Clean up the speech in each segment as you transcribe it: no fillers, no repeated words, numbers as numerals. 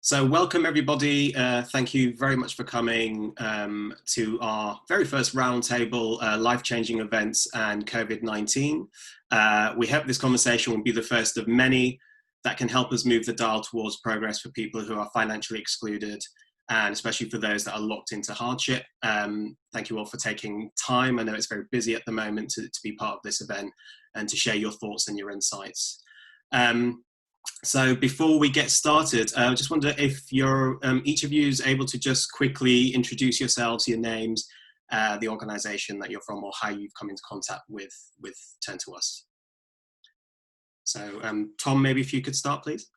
So welcome everybody. Thank you very much for coming to our very first roundtable, life-changing events and COVID-19. We hope this conversation will be the first of many that can help us move the dial towards progress for people who are financially excluded, and especially for those that are locked into hardship. Thank you all for taking time. I know it's very busy at the moment to be part of this event and to share your thoughts and your insights. So before we get started, I just wonder if you're, each of you is able to just quickly introduce yourselves, your names, the organisation that you're from, or how you've come into contact with Turn2us. So Tom, maybe if you could start, please.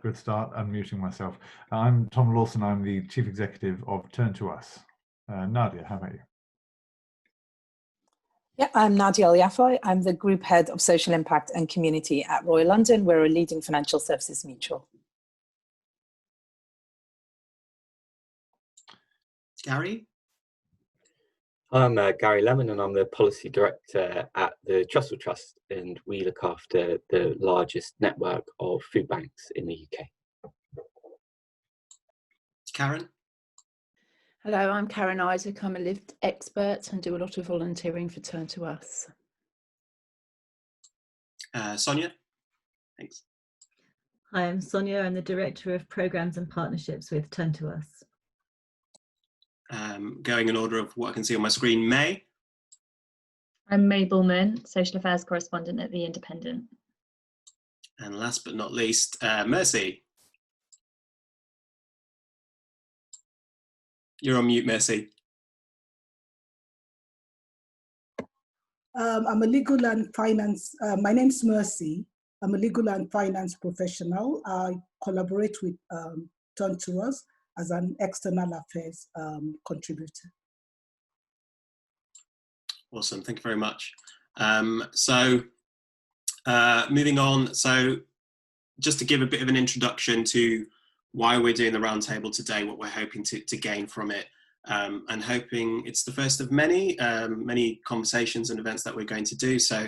Good start, unmuting myself. I'm Tom Lawson, I'm the Chief Executive of Turn2us. Nadia, how about you? Yeah, I'm Nadia Al-Yafoy. I'm the Group Head of Social Impact and Community at Royal London. We're a leading financial services mutual. Gary? I'm Gary Lemon and I'm the Policy Director at the Trussell Trust, and we look after the largest network of food banks in the UK. Karen? Hello, I'm Karen Isaac. I'm a lived expert and do a lot of volunteering for Turn2us. Sonia? Thanks. Hi, I'm Sonia. I'm the Director of Programmes and Partnerships with Turn2us. Going in order of what I can see on my screen, May? I'm May Bullman, Social Affairs Correspondent at The Independent. And last but not least, Mercy? You're on mute, Mercy. I'm a legal and finance, my name's Mercy. I'm a legal and finance professional. I collaborate with Turn2us as an external affairs contributor. Awesome, thank you very much. Moving on, so just to give a bit of an introduction to why we're doing the roundtable today, what we're hoping to gain from it, and hoping it's the first of many conversations and events that we're going to do. So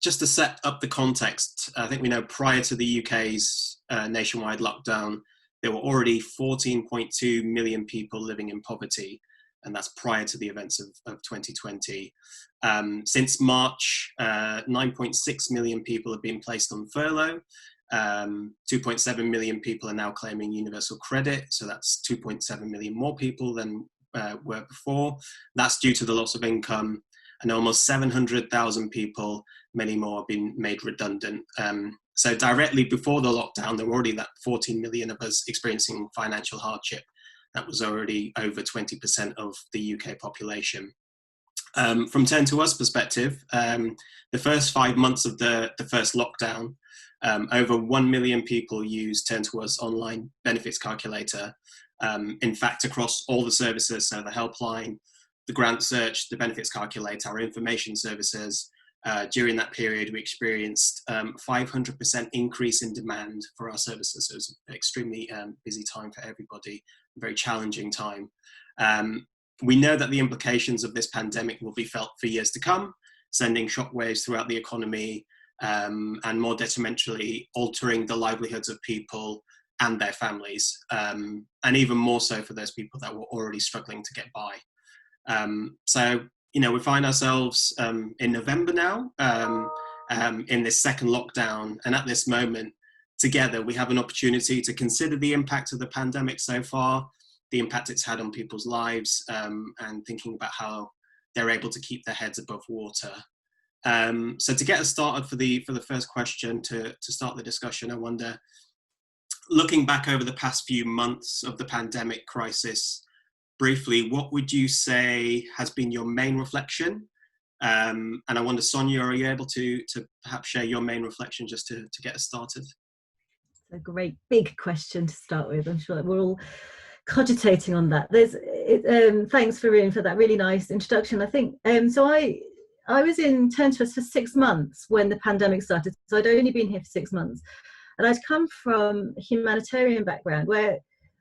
just to set up the context, I think we know prior to the UK's nationwide lockdown, there were already 14.2 million people living in poverty, and that's prior to the events of 2020. Since March, 9.6 million people have been placed on furlough. 2.7 million people are now claiming universal credit, so that's 2.7 million more people than were before. That's due to the loss of income, and almost 700,000 people, many more, have been made redundant. So directly before the lockdown, there were already that 14 million of us experiencing financial hardship. That was already over 20% of the UK population. From Turn2us perspective, the first 5 months of the first lockdown, over 1 million people used Turn2us online benefits calculator. In fact, across all the services, so the helpline, the grant search, the benefits calculator, our information services, during that period, we experienced 500% increase in demand for our services. So it was an extremely busy time for everybody, a very challenging time. We know that the implications of this pandemic will be felt for years to come, sending shockwaves throughout the economy, and more detrimentally altering the livelihoods of people and their families, and even more so for those people that were already struggling to get by. So, you know, we find ourselves in November now, in this second lockdown, and at this moment, together, we have an opportunity to consider the impact of the pandemic so far, the impact it's had on people's lives, and thinking about how they're able to keep their heads above water. So to get us started for the first question, to start the discussion, I wonder, looking back over the past few months of the pandemic crisis, briefly, what would you say has been your main reflection? And I wonder, Sonia, are you able to perhaps share your main reflection just to get us started? It's a great big question to start with. I'm sure that we're all cogitating on that. Thanks, Varun, for that really nice introduction. I think, so I was in Turn2us for 6 months when the pandemic started, so I'd only been here for 6 months. And I'd come from a humanitarian background where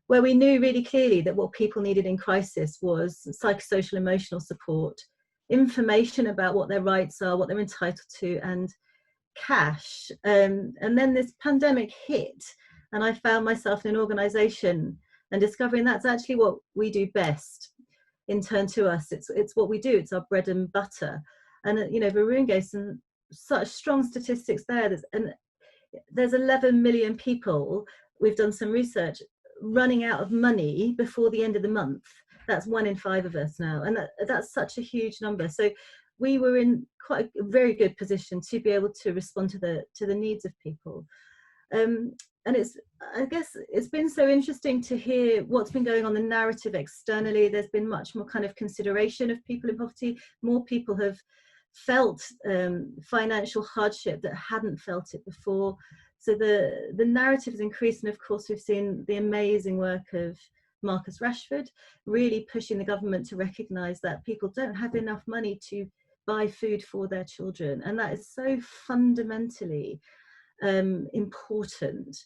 we knew really clearly that what people needed in crisis was psychosocial emotional support, information about what their rights are, what they're entitled to, and cash. And then this pandemic hit, and I found myself in an organisation and discovering that's actually what we do best in Turn2us. It's what we do. It's our bread and butter. And you know, Varun gave some such strong statistics there. There's 11 million people, we've done some research, running out of money before the end of the month. That's 1 in 5 of us now, and that's such a huge number. So we were in quite a very good position to be able to respond to the needs of people. And I guess it's been so interesting to hear what's been going on, the narrative externally. There's been much more kind of consideration of people in poverty. More people have felt financial hardship that hadn't felt it before. So the narrative has increased, and of course we've seen the amazing work of Marcus Rashford really pushing the government to recognise that people don't have enough money to buy food for their children, and that is so fundamentally important.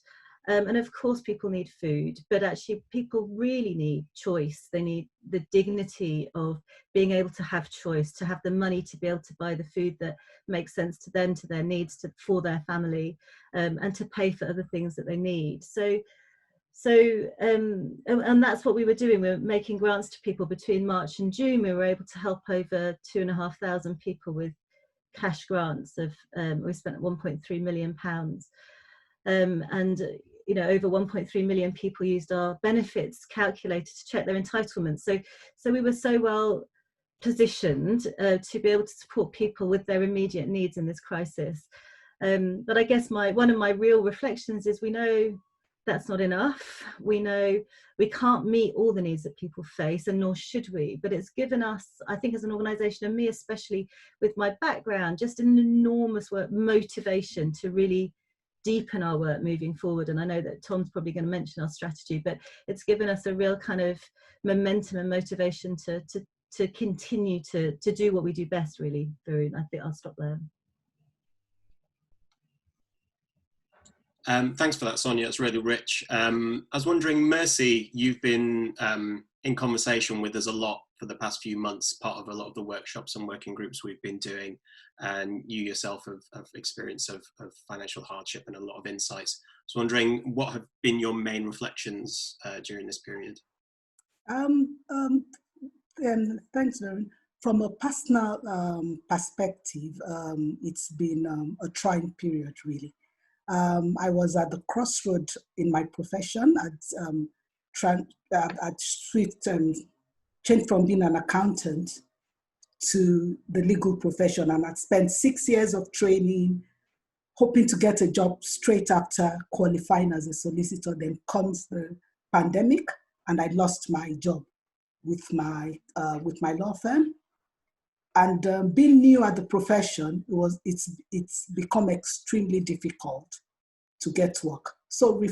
And of course people need food, but actually people really need choice. They need the dignity of being able to have choice, to have the money to be able to buy the food that makes sense to them, to their needs, for their family, and to pay for other things that they need. And that's what we were doing. We were making grants to people between March and June. We were able to help over 2,500 people with cash grants of, we spent £1.3 million. And you know, over 1.3 million people used our benefits calculator to check their entitlements. So we were so well positioned to be able to support people with their immediate needs in this crisis. But I guess one of my real reflections is, we know that's not enough. We know we can't meet all the needs that people face, and nor should we. But it's given us, I think as an organisation, and me especially with my background, just an enormous motivation to really deepen our work moving forward. And I know that Tom's probably going to mention our strategy, but it's given us a real kind of momentum and motivation to continue to do what we do best, really, Varun. I think I'll stop there. Thanks for that, Sonia. It's really rich. I was wondering, Mercy, you've been in conversation with us a lot for the past few months, part of a lot of the workshops and working groups we've been doing, and you yourself have experience of financial hardship and a lot of insights. I was wondering, what have been your main reflections during this period? And thanks, Varun. From a personal perspective, it's been a trying period, really. I was at the crossroad in my profession. I'd switched and changed from being an accountant to the legal profession, and I'd spent 6 years of training, hoping to get a job straight after qualifying as a solicitor. Then comes the pandemic, and I lost my job with my law firm. And being new at the profession, it's become extremely difficult to get work. So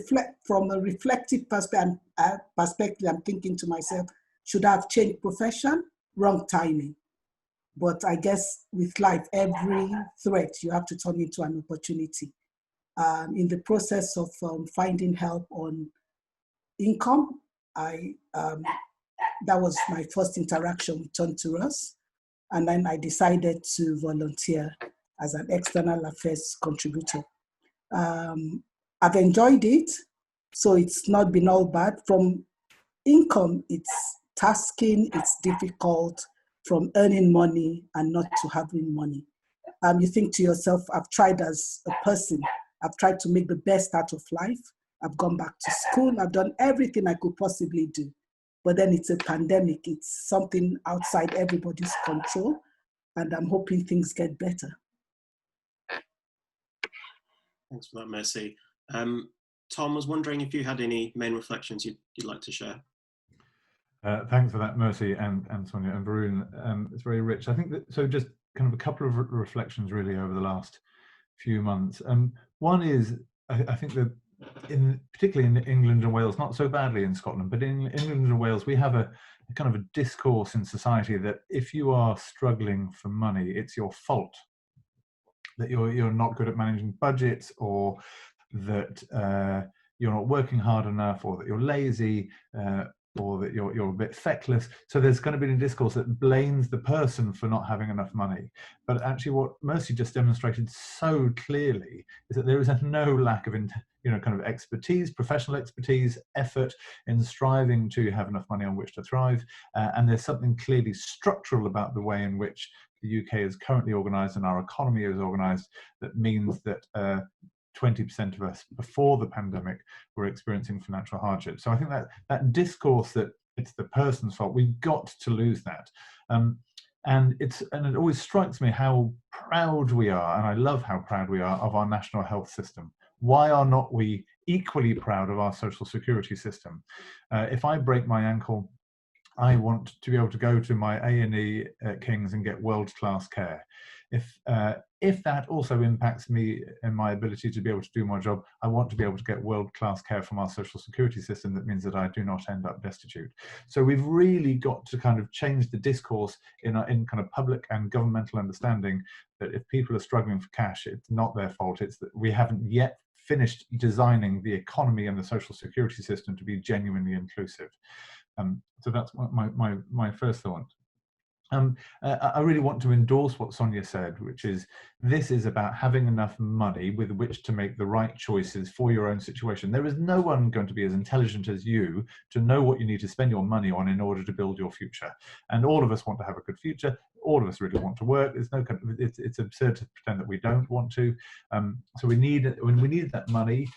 from a reflective perspective, I'm thinking to myself, should I have changed profession? Wrong timing. But I guess with life, every threat you have to turn into an opportunity. In the process of finding help on income, that was my first interaction with Turn2us. And then I decided to volunteer as an external affairs contributor. I've enjoyed it, so it's not been all bad. From income, it's tasking, it's difficult, from earning money and not to having money. You think to yourself, I've tried as a person, I've tried to make the best out of life. I've gone back to school, I've done everything I could possibly do. But then it's a pandemic, it's something outside everybody's control, and I'm hoping things get better. Thanks for that, Mercy. Tom, was wondering if you had any main reflections you'd like to share. Thanks for that, Mercy and Sonia and Varun. It's very rich. I think that, so just kind of a couple of reflections really over the last few months. One is, I think that particularly in England and Wales, not so badly in Scotland, but in England and Wales, we have a kind of a discourse in society that if you are struggling for money, it's your fault. That you're not good at managing budgets, or that you're not working hard enough, or that you're lazy, or that you're a bit feckless. So there's going to be a discourse that blames the person for not having enough money. But actually what Mercy just demonstrated so clearly is that there is no lack of kind of expertise, professional expertise, effort in striving to have enough money on which to thrive. And there's something clearly structural about the way in which the UK is currently organised and our economy is organised that means that 20% of us before the pandemic were experiencing financial hardship. So I think that discourse that it's the person's fault, we've got to lose that. And it always strikes me how proud we are, and I love how proud we are of our national health system. Why are not we equally proud of our social security system? If I break my ankle, I want to be able to go to my A&E at King's and get world-class care. If that also impacts me and my ability to be able to do my job, I want to be able to get world-class care from our social security system that means that I do not end up destitute. So we've really got to kind of change the discourse in kind of public and governmental understanding that if people are struggling for cash, it's not their fault. It's that we haven't yet finished designing the economy and the social security system to be genuinely inclusive. So that's my first thought. I really want to endorse what Sonia said, which is this is about having enough money with which to make the right choices for your own situation. There is no one going to be as intelligent as you to know what you need to spend your money on in order to build your future. And all of us want to have a good future. All of us really want to work. It's absurd to pretend that we don't want to. So we need that money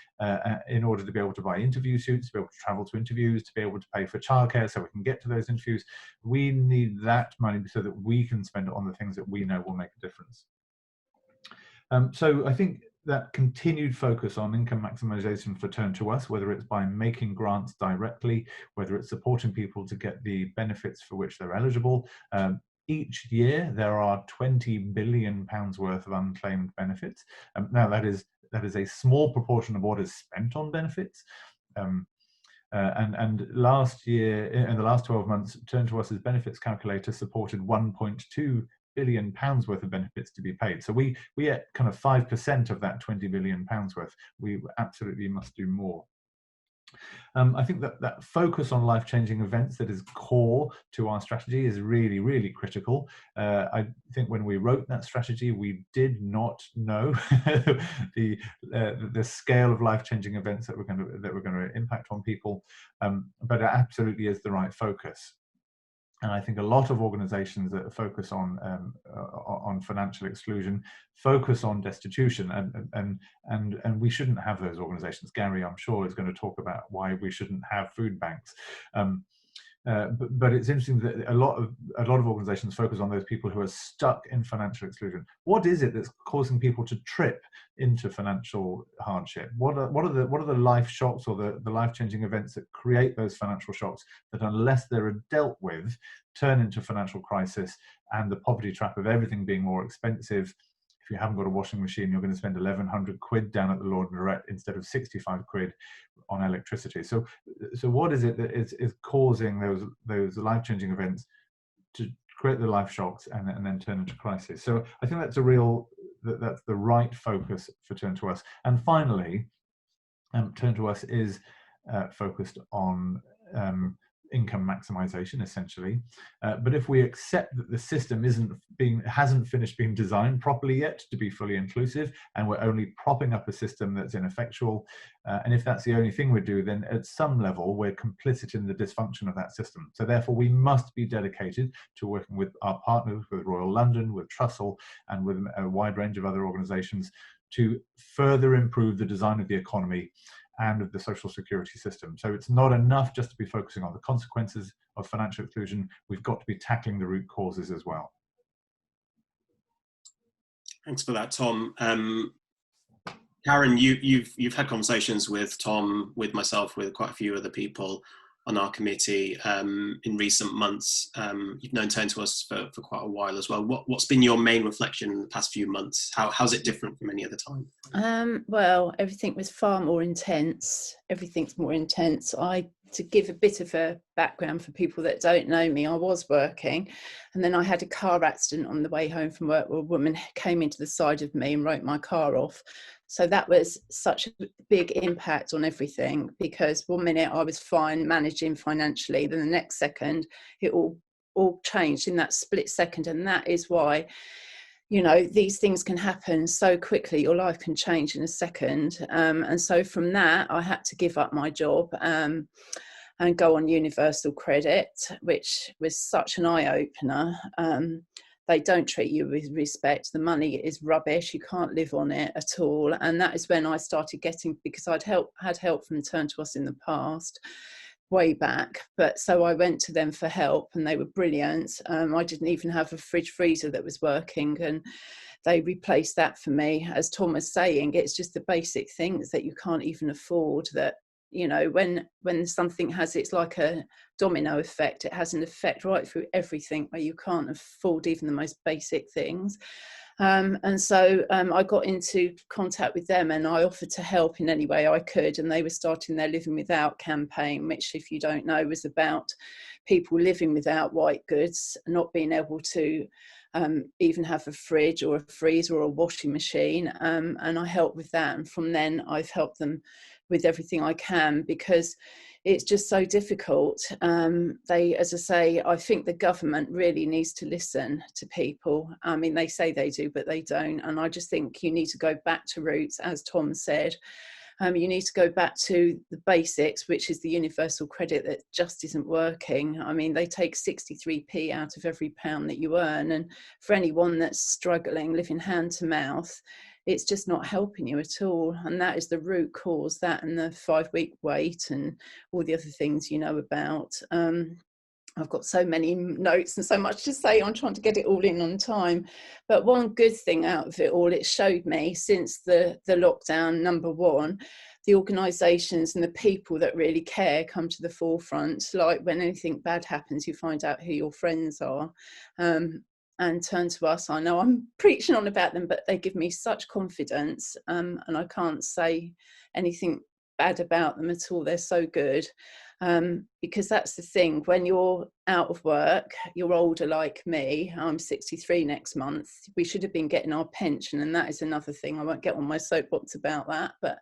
in order to be able to buy interview suits, to be able to travel to interviews, to be able to pay for childcare so we can get to those interviews. We need that money so that we can spend it on the things that we know will make a difference. So I think that continued focus on income maximization for Turn2us, whether it's by making grants directly, whether it's supporting people to get the benefits for which they're eligible. Each year there are £20 billion worth of unclaimed benefits. Now that is a small proportion of what is spent on benefits. And last year, in the last 12 months, Turn2us's benefits calculator supported £1.2 billion worth of benefits to be paid. So we get kind of 5% of that £20 billion worth. We absolutely must do more. I think that focus on life-changing events that is core to our strategy is really, really critical. I think when we wrote that strategy, we did not know the scale of life-changing events that were going to impact on people, but it absolutely is the right focus. And I think a lot of organisations that focus on financial exclusion focus on destitution, and we shouldn't have those organisations. Gary, I'm sure, is going to talk about why we shouldn't have food banks. But it's interesting that a lot of organisations focus on those people who are stuck in financial exclusion. What is it that's causing people to trip into financial hardship? What are the life shocks or the life-changing events that create those financial shocks that, unless they're dealt with, turn into financial crisis and the poverty trap of everything being more expensive? If you haven't got a washing machine, you're going to spend 1,100 quid down at the laundrette instead of 65 quid on electricity. So what is it that is causing those life-changing events to create the life shocks and then turn into crisis? So I think that's that's the right focus for Turn2us. And finally, Turn2us is focused on income maximization, essentially. But if we accept that the system hasn't finished being designed properly yet to be fully inclusive, and we're only propping up a system that's ineffectual, and if that's the only thing we do, then at some level we're complicit in the dysfunction of that system. So therefore we must be dedicated to working with our partners, with Royal London, with Trussell, and with a wide range of other organisations to further improve the design of the economy and of the social security system. So it's not enough just to be focusing on the consequences of financial exclusion. We've got to be tackling the root causes as well. Thanks for that, Tom. Karen, you've had conversations with Tom, with myself, with quite a few other people on our committee in recent months. You've known Turn2us for quite a while as well. What's been your main reflection in the past few months? How's it different from any other time? Well, everything was far more intense. Everything's more intense. I to give a bit of a background for people that don't know me, I was working, and then I had a car accident on the way home from work where a woman came into the side of me and wrote my car off. So that was such a big impact on everything, because 1 minute I was fine managing financially, then the next second it all changed in that split second. And that is why, you know, these things can happen so quickly. Your life can change in a second. And so from that, I had to give up my job and go on universal credit, which was such an eye-opener. They don't treat you with respect. The money is rubbish. You can't live on it at all. And that is when I started getting, because I'd had help from Turn2us in the past, way back, but so I went to them for help and they were brilliant. I didn't even have a fridge freezer that was working, and they replaced that for me. As Tom was saying, it's just the basic things that you can't even afford, that, you know, when something has, it's like a domino effect. It has an effect right through everything, where you can't afford even the most basic things. And so I got into contact with them and I offered to help in any way I could. And they were starting their Living Without campaign, which, if you don't know, was about people living without white goods, not being able to even have a fridge or a freezer or a washing machine. And I helped with that. And from then I've helped them with everything I can, because it's just so difficult. They, as I say, I think the government really needs to listen to people. I mean, they say they do, but they don't. And I just think you need to go back to roots, as Tom said. You need to go back to the basics, which is the universal credit that just isn't working. I mean, they take 63p out of every pound that you earn. And for anyone that's struggling, living hand to mouth, it's just not helping you at all. And that is the root cause, that and the 5-week wait and all the other things you know about. I've got so many notes and so much to say. I'm trying to get it all in on time. But one good thing out of it all, it showed me since the lockdown, number one, the organisations and the people that really care come to the forefront. Like when anything bad happens, you find out who your friends are. And Turn2us, I know I'm preaching on about them, but they give me such confidence, and I can't say anything bad about them at all. They're so good. Because that's the thing, when you're out of work, you're older like me, I'm 63 next month, we should have been getting our pension, and that is another thing. I won't get on my soapbox about that, but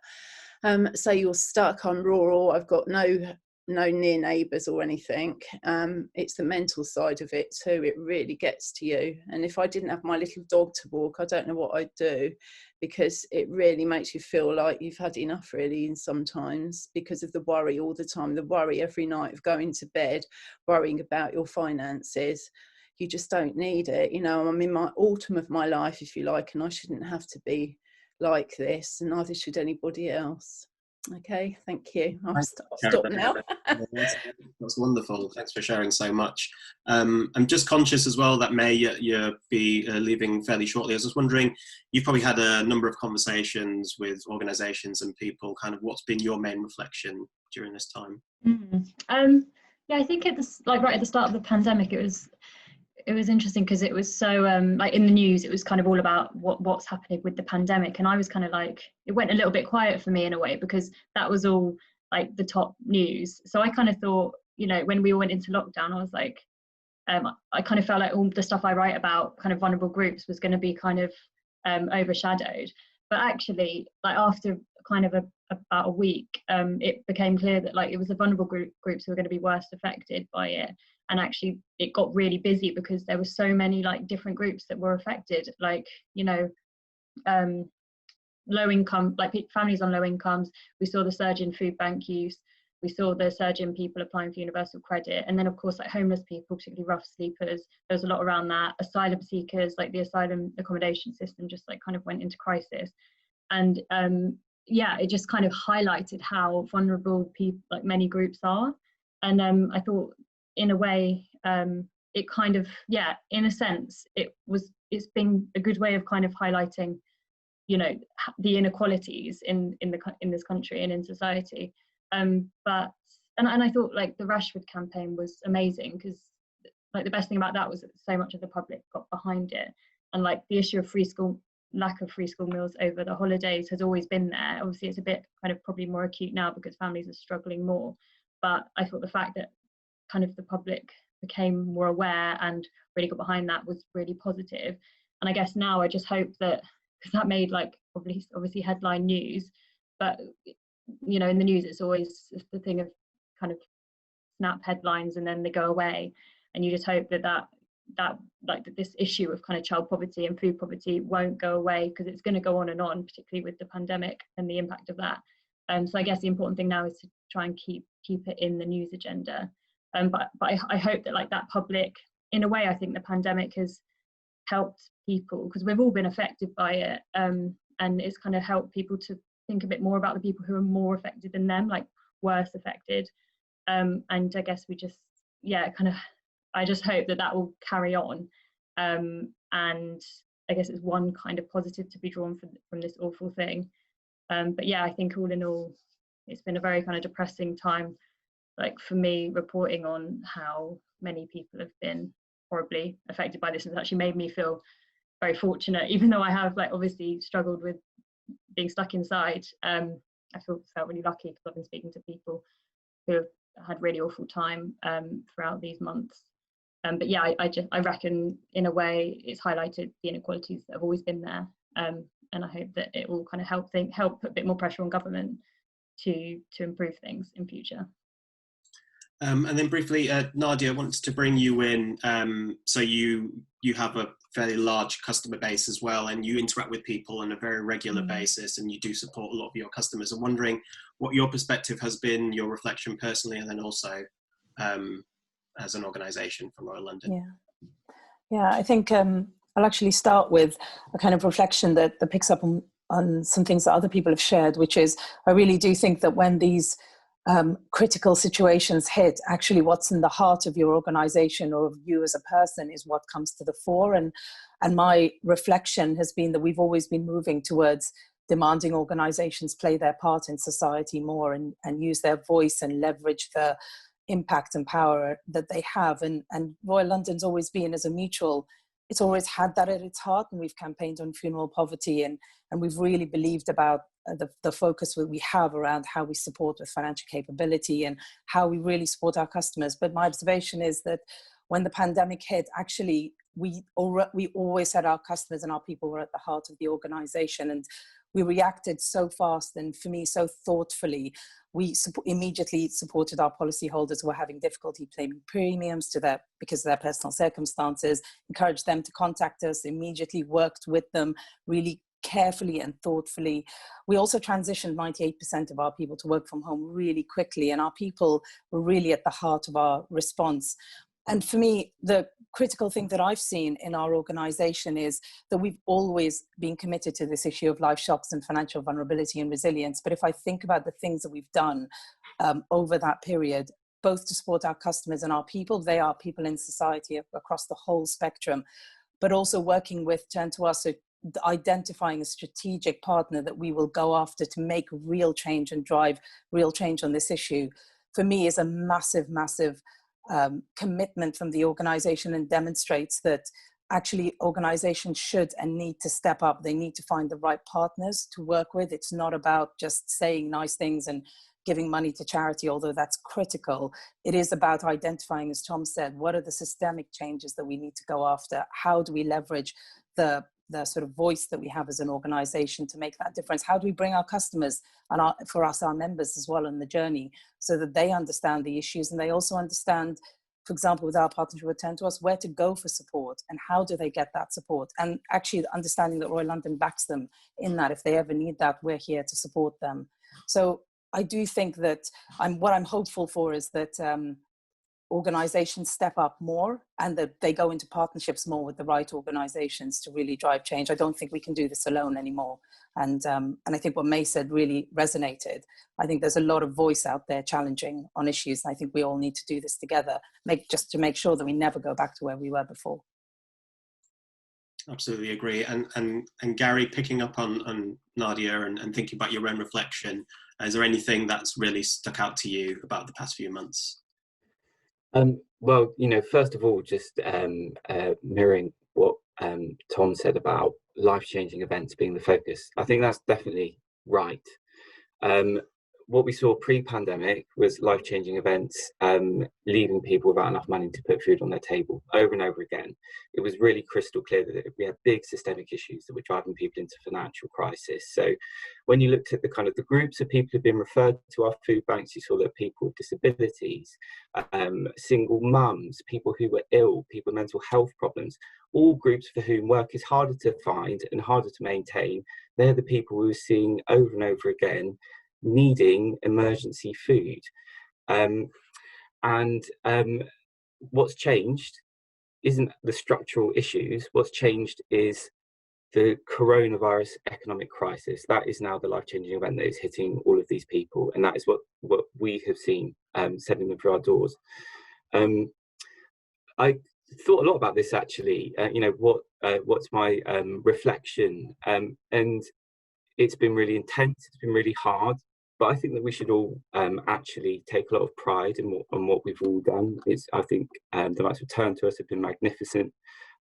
so you're stuck, I'm rural, I've got no near neighbours or anything. It's the mental side of it too, it really gets to you. And if I didn't have my little dog to walk, I don't know what I'd do, because it really makes you feel like you've had enough, really, and sometimes, because of the worry all the time, the worry every night of going to bed, worrying about your finances. You just don't need it. You know, I'm in my autumn of my life, if you like, and I shouldn't have to be like this, and neither should anybody else. Okay, thank you. I'll stop now. That's wonderful. Thanks for sharing so much. I'm just conscious as well that May, you'll be leaving fairly shortly. I was just wondering, you've probably had a number of conversations with organisations and people. Kind of, what's been your main reflection during this time? Yeah, I think right at the start of the pandemic, it was interesting because it was so like in the news, it was kind of all about what's happening with the pandemic, and I was kind of like, it went a little bit quiet for me in a way, because that was all like the top news. So I kind of thought, you know, when we all went into lockdown, I was like, I kind of felt like all the stuff I write about kind of vulnerable groups was going to be kind of overshadowed. But actually, like after kind of about a week, it became clear that like it was the vulnerable groups who were going to be worst affected by it. And actually it got really busy because there were so many like different groups that were affected, like, you know, low income, like families on low incomes. We saw the surge in food bank use. We saw the surge in people applying for universal credit. And then of course, like homeless people, particularly rough sleepers, there was a lot around that. Asylum seekers, like the asylum accommodation system just like kind of went into crisis. And yeah, it just kind of highlighted how vulnerable people, like many groups are. And I thought, in a way, it kind of, yeah, in a sense, it's been a good way of kind of highlighting, you know, the inequalities in this country and in society. But I thought like the Rashford campaign was amazing, because like the best thing about that was that so much of the public got behind it, and like the issue of lack of free school meals over the holidays has always been there. Obviously it's a bit kind of probably more acute now because families are struggling more, But I thought the fact that kind of the public became more aware and really got behind that was really positive. And I guess now I just hope that, because that made like obviously headline news, but you know, in the news it's always the thing of kind of snap headlines and then they go away, and you just hope that this issue of kind of child poverty and food poverty won't go away, because it's going to go on and on, particularly with the pandemic and the impact of that. So I guess the important thing now is to try and keep it in the news agenda. But I hope that like that public, in a way, I think the pandemic has helped people, because we've all been affected by it, and it's kind of helped people to think a bit more about the people who are more affected than them, like worse affected. And I guess we just, I just hope that will carry on. And I guess it's one kind of positive to be drawn from this awful thing. But yeah, I think all in all, it's been a very kind of depressing time, like for me, reporting on how many people have been horribly affected by this. It's actually made me feel very fortunate, even though I have like obviously struggled with being stuck inside. I felt really lucky because I've been speaking to people who have had really awful time throughout these months. But yeah, I reckon in a way it's highlighted the inequalities that have always been there, and I hope that it will kind of help put a bit more pressure on government to improve things in future. And then briefly, Nadia, I wanted to bring you in. So you have a fairly large customer base as well, and you interact with people on a very regular basis, and you do support a lot of your customers. I'm wondering what your perspective has been, your reflection personally, and then also as an organisation from Royal London. Yeah, I think I'll actually start with a kind of reflection that picks up on some things that other people have shared, which is I really do think that when these critical situations hit, actually what's in the heart of your organization or of you as a person is what comes to the fore. And my reflection has been that we've always been moving towards demanding organizations play their part in society more and use their voice and leverage the impact and power that they have. And Royal London's always been as a mutual, it's always had that at its heart, and we've campaigned on funeral poverty, and we've really believed about the focus that we have around how we support with financial capability and how we really support our customers. But my observation is that when the pandemic hit, actually we always had our customers and our people were at the heart of the organization, and we reacted so fast and, for me, so thoughtfully. We immediately supported our policyholders who were having difficulty paying premiums because of their personal circumstances, encouraged them to contact us, immediately worked with them really carefully and thoughtfully. We also transitioned 98% of our people to work from home really quickly, and our people were really at the heart of our response. And for me, the critical thing that I've seen in our organization is that we've always been committed to this issue of life shocks and financial vulnerability and resilience. But if I think about the things that we've done over that period, both to support our customers and our people, they are people in society across the whole spectrum, but also working with Turn2us, so identifying a strategic partner that we will go after to make real change and drive real change on this issue, for me is a massive, massive commitment from the organization, and demonstrates that actually organizations should and need to step up. They need to find the right partners to work with. It's not about just saying nice things and giving money to charity, although that's critical. It is about identifying, as Tom said, what are the systemic changes that we need to go after? How do we leverage the sort of voice that we have as an organization to make that difference? How do we bring our customers and our members as well on the journey, so that they understand the issues and they also understand, for example, with our partnership with Turn2us, where to go for support and how do they get that support? And actually understanding that Royal London backs them in that. If they ever need that, we're here to support them. So I do think that what I'm hopeful for is that organizations step up more and that they go into partnerships more with the right organizations to really drive change. I don't think we can do this alone anymore. And I think what May said really resonated. I think there's a lot of voice out there challenging on issues. And I think we all need to do this together, just to make sure that we never go back to where we were before. Absolutely agree. And Gary, picking up on Nadia and thinking about your own reflection, is there anything that's really stuck out to you about the past few months? Well, first of all, just mirroring what Tom said about life-changing events being the focus. I think that's definitely right. what we saw pre-pandemic was life-changing events leaving people without enough money to put food on their table over and over again. It was really crystal clear that we had big systemic issues that were driving people into financial crisis. So when you looked at the kind of the groups of people who've been referred to our food banks, you saw that people with disabilities, single mums, people who were ill, people with mental health problems, all groups for whom work is harder to find and harder to maintain. They're the people we were seeing over and over again needing emergency food. What's changed isn't the structural issues. What's changed is the coronavirus economic crisis. That is now the life-changing event that is hitting all of these people, and that is what we have seen sending them through our doors. I thought a lot about this actually. What's my reflection? And it's been really intense. It's been really hard. But I think that we should all actually take a lot of pride in what we've all done. I think the likes of Turn2us have been magnificent,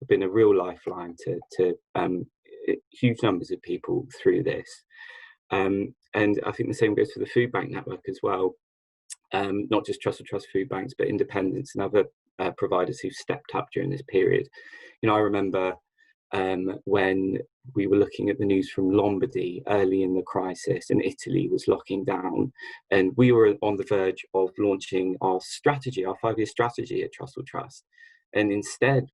have been a real lifeline to huge numbers of people through this. And I think the same goes for the food bank network as well. Not just Trust food banks, but independents and other providers who've stepped up during this period. I remember when we were looking at the news from Lombardy early in the crisis and Italy was locking down, and we were on the verge of launching our strategy, our 5-year strategy at Trust. And instead,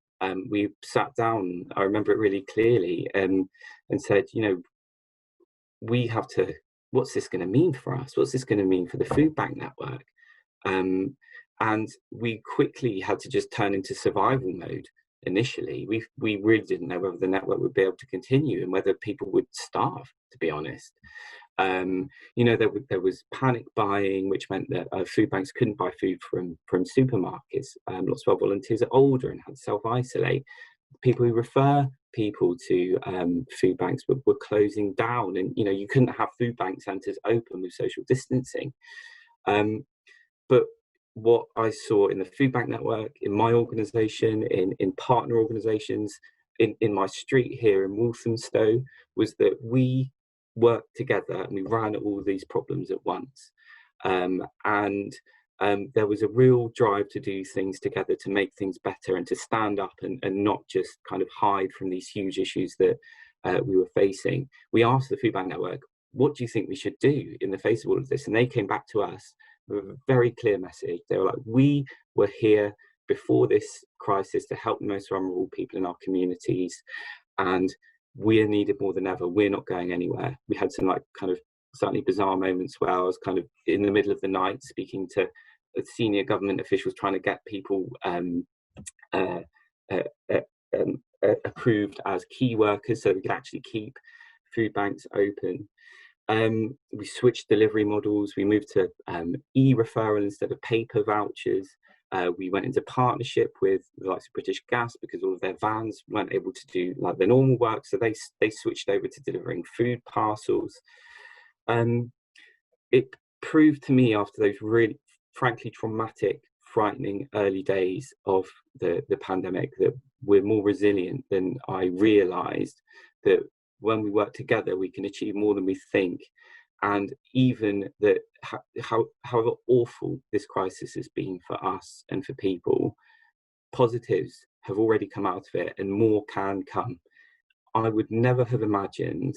we sat down, I remember it really clearly, and said, we have to, what's this going to mean for us? What's this going to mean for the food bank network? And we quickly had to just turn into survival mode. Initially, we really didn't know whether the network would be able to continue and whether people would starve, to be honest. There was panic buying, which meant that food banks couldn't buy food from supermarkets. Lots of our volunteers are older and had to self-isolate. People who refer people to food banks were closing down, and you couldn't have food bank centres open with social distancing. But what I saw in the food bank network, in my organisation, in partner organisations, in my street here in Walthamstow, was that we worked together and we ran at all these problems at once. There was a real drive to do things together, to make things better and to stand up and not just kind of hide from these huge issues that we were facing. We asked the food bank network, what do you think we should do in the face of all of this? And they came back to us with a very clear message. They were like, we were here before this crisis to help the most vulnerable people in our communities, and we are needed more than ever. We're not going anywhere. We had some kind of slightly bizarre moments where I was kind of in the middle of the night speaking to senior government officials trying to get people approved as key workers so we could actually keep food banks open. We switched delivery models. We moved to e-referral instead of paper vouchers. We went into partnership with the likes of British Gas because all of their vans weren't able to do like their normal work, so they switched over to delivering food parcels. It proved to me after those really, frankly, traumatic, frightening early days of the pandemic that we're more resilient than I realised, that when we work together, we can achieve more than we think. And even that, however awful this crisis has been for us and for people, positives have already come out of it and more can come. I would never have imagined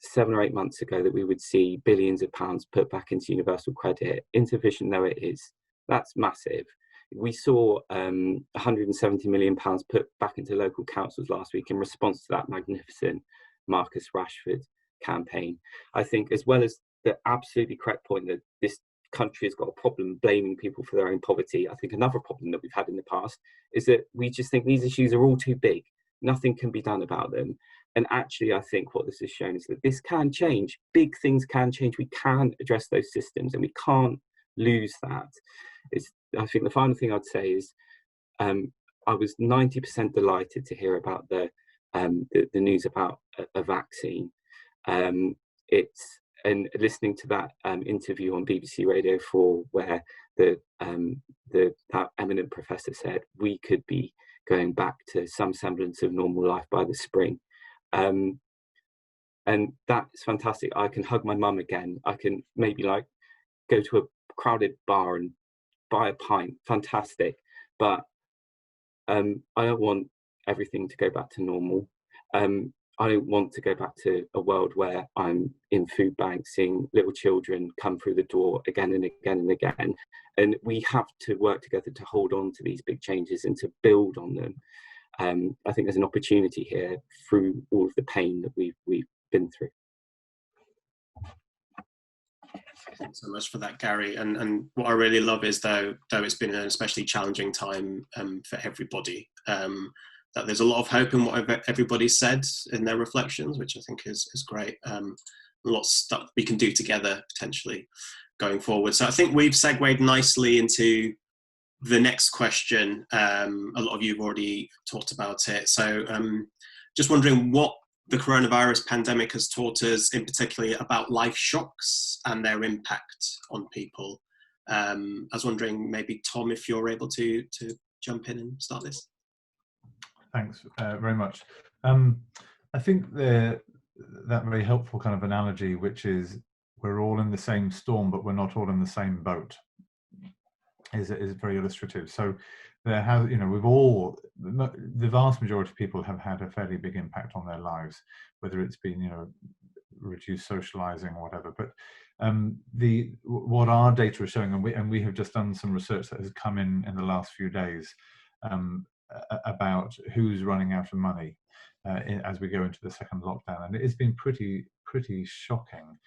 7 or 8 months ago that we would see billions of pounds put back into universal credit, insufficient though it is. That's massive. We saw 170 million pounds put back into local councils last week in response to that magnificent Marcus Rashford campaign. I think, as well as the absolutely correct point that this country has got a problem blaming people for their own poverty, I think another problem that we've had in the past is that we just think these issues are all too big. Nothing can be done about them. And actually, I think what this has shown is that this can change. Big things can change. We can address those systems and we can't lose that. I think the final thing I'd say is I was 90% delighted to hear about the news about a vaccine. And listening to that interview on BBC Radio 4 where that eminent professor said we could be going back to some semblance of normal life by the spring. And that's fantastic. I can hug my mum again. I can maybe go to a crowded bar and buy a pint, fantastic. But I don't want everything to go back to normal. I don't want to go back to a world where I'm in food banks seeing little children come through the door again and again and again. And we have to work together to hold on to these big changes and to build on them. I think there's an opportunity here through all of the pain that we've been through. Thanks so much for that, Gary. And what I really love is, though it's been an especially challenging time for everybody, that there's a lot of hope in what everybody said in their reflections, which I think is great. Lots that we can do together potentially going forward. So I think we've segued nicely into the next question. A lot of you have already talked about it. So just wondering what the coronavirus pandemic has taught us, in particular about life shocks and their impact on people. I was wondering, maybe Tom, if you're able to jump in and start this. Thanks very much. I think that very helpful kind of analogy, which is we're all in the same storm, but we're not all in the same boat, is very illustrative. So there has, the vast majority of people have had a fairly big impact on their lives, whether it's been, reduced socializing or whatever. But what our data is showing, and we have just done some research that has come in the last few days about who's running out of money as we go into the second lockdown, and it's been pretty shocking.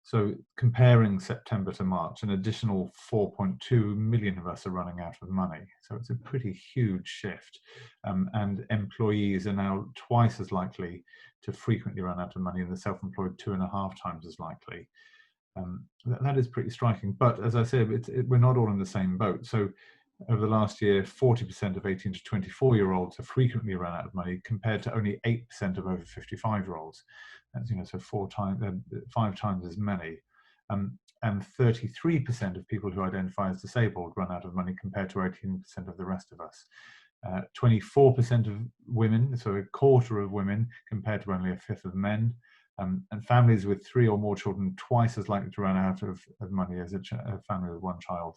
So comparing September to March, an additional 4.2 million of us are running out of money. So it's a pretty huge shift. And employees are now twice as likely to frequently run out of money, and the self-employed 2.5 times as likely. That is pretty striking. But as I said, we're not all in the same boat. So over the last year, 40% of 18 to 24-year-olds have frequently run out of money, compared to only 8% of over 55-year-olds. That's, so 5 times as many. And 33% of people who identify as disabled run out of money, compared to 18% of the rest of us. 24% of women, so a quarter of women, compared to only a fifth of men. And families with 3 or more children, twice as likely to run out of money as a family with 1 child.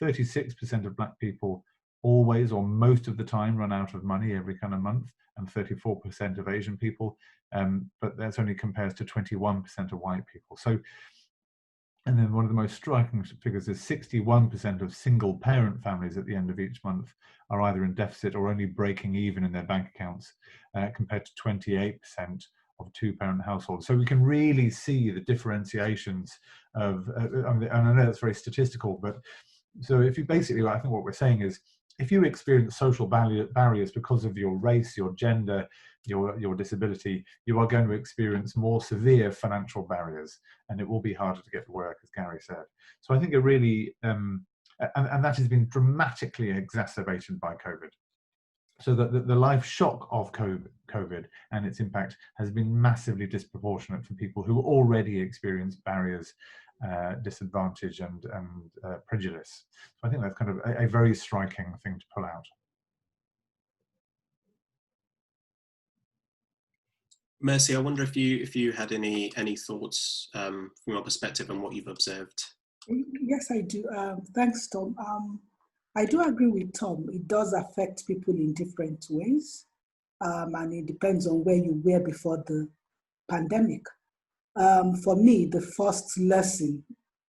36% of Black people always or most of the time run out of money every kind of month, and 34% of Asian people, but that only compares to 21% of white people. So, and then one of the most striking figures is 61% of single parent families at the end of each month are either in deficit or only breaking even in their bank accounts, compared to 28% of 2-parent households. So we can really see the differentiations of, and I know that's very statistical, but so if you basically, I think what we're saying is, if you experience social barriers because of your race, your gender, your disability, you are going to experience more severe financial barriers, and it will be harder to get to work, as Gary said. So I think it really, and that has been dramatically exacerbated by COVID. So that the life shock of COVID and its impact has been massively disproportionate for people who already experience barriers, disadvantage and prejudice. So I think that's kind of a very striking thing to pull out. Mercy, I wonder if you had any thoughts from your perspective on what you've observed. Yes, I do. Thanks, Tom. I do agree with Tom. It does affect people in different ways, and it depends on where you were before the pandemic. For me, the first lesson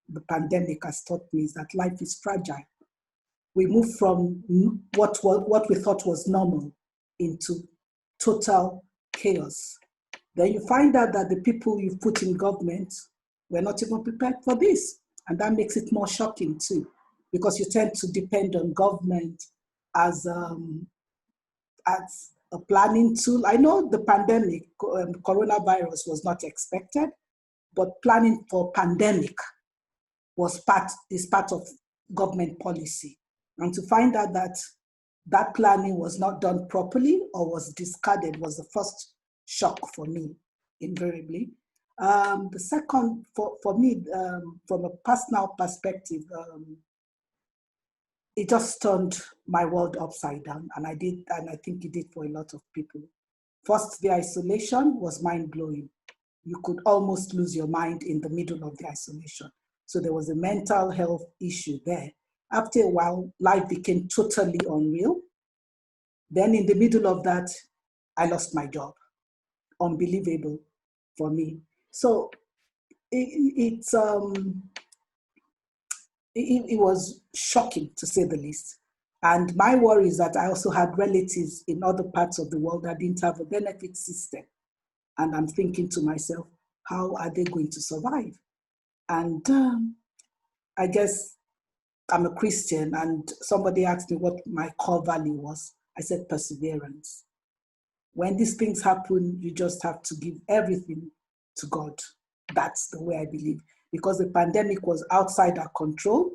the pandemic has taught me is that life is fragile. We move from what we thought was normal into total chaos. Then you find out that the people you put in government were not even prepared for this. And that makes it more shocking too, because you tend to depend on government as a planning tool. I know the pandemic, coronavirus was not expected, but planning for pandemic is part of government policy. And to find out that planning was not done properly or was discarded was the first shock for me, invariably. The second, for me, from a personal perspective, it just turned my world upside down, and I think it did for a lot of people. First, the isolation was mind-blowing. you could almost lose your mind in the middle of the isolation. So there was a mental health issue there. After a while, life became totally unreal. Then in the middle of that, I lost my job. Unbelievable for me. So it was shocking, to say the least. And my worry is that I also had relatives in other parts of the world that didn't have a benefit system. And I'm thinking to myself, how are they going to survive? And I guess I'm a Christian, and somebody asked me what my core value was. I said perseverance. When these things happen, you just have to give everything to God. That's the way I believe. Because the pandemic was outside our control.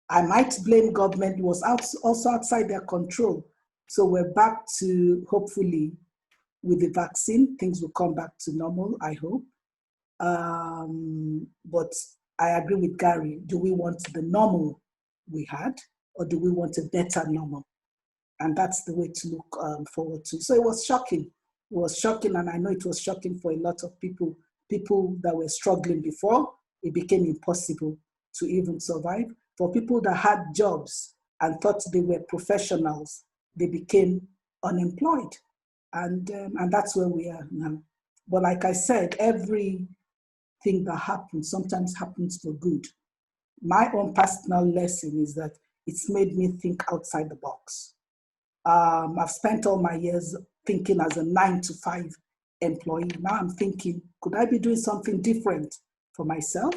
I might blame government, it was also outside their control. So we're back to, hopefully, with the vaccine, things will come back to normal, I hope. But I agree with Gary. Do we want the normal we had, or do we want a better normal? And that's the way to look forward to. So it was shocking. It was shocking, and I know it was shocking for a lot of people that were struggling before. It became impossible to even survive. For people that had jobs and thought they were professionals, they became unemployed. And that's where we are now. But like I said, everything that happens sometimes happens for good. My own personal lesson is that it's made me think outside the box. I've spent all my years thinking as a 9-to-5 employee. Now I'm thinking, could I be doing something different for myself?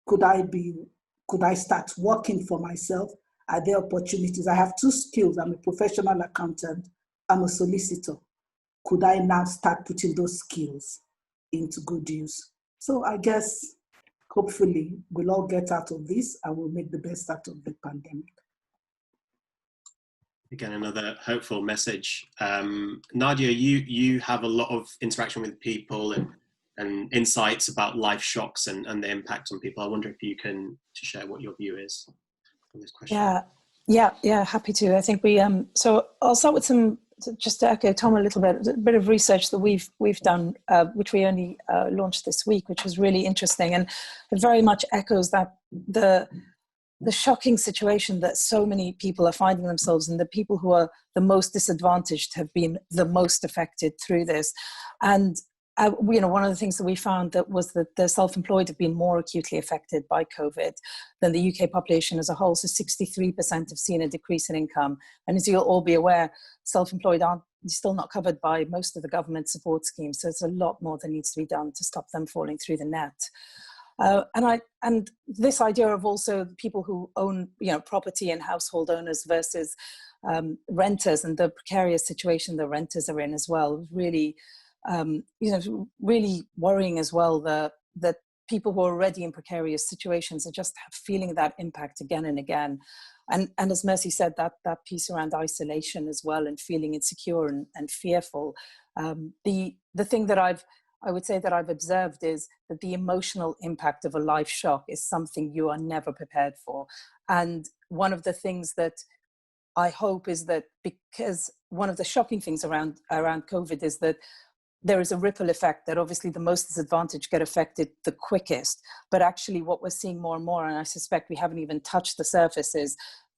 Could I start working for myself? Are there opportunities? I have 2 skills. I'm a professional accountant. I'm a solicitor. Could I now start putting those skills into good use? So I guess, hopefully, we'll all get out of this and we'll make the best out of the pandemic. Again, another hopeful message. Nadia, you have a lot of interaction with people and insights about life shocks and the impact on people. I wonder if you can share what your view is on this question. Yeah, happy to. I think we so I'll start with just to echo Tom a bit of research that we've done, which we only launched this week, which was really interesting, and it very much echoes that the shocking situation that so many people are finding themselves in. The people who are the most disadvantaged have been the most affected through this. And one of the things that we found was that the self-employed have been more acutely affected by COVID than the UK population as a whole. So 63% have seen a decrease in income. And as you'll all be aware, self-employed are still not covered by most of the government support schemes. So there's a lot more that needs to be done to stop them falling through the net. And this idea of also people who own, property and household owners versus renters, and the precarious situation the renters are in as well, really, really worrying as well. That people who are already in precarious situations are just feeling that impact again and again. And as Mercy said, that piece around isolation as well, and feeling insecure and fearful. The thing that I would say that I've observed is that the emotional impact of a life shock is something you are never prepared for. And one of the things that I hope is that, because one of the shocking things around COVID is that there is a ripple effect, that obviously the most disadvantaged get affected the quickest. But actually what we're seeing more and more, and I suspect we haven't even touched the surface, is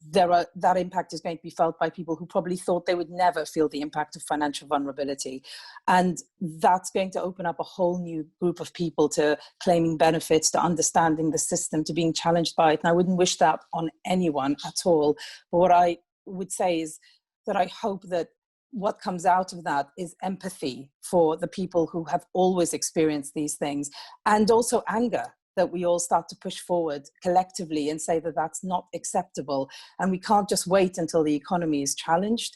that impact is going to be felt by people who probably thought they would never feel the impact of financial vulnerability. And that's going to open up a whole new group of people to claiming benefits, to understanding the system, to being challenged by it. And I wouldn't wish that on anyone at all. But what I would say is that I hope that what comes out of that is empathy for the people who have always experienced these things, and also anger, that we all start to push forward collectively and say that that's not acceptable. And we can't just wait until the economy is challenged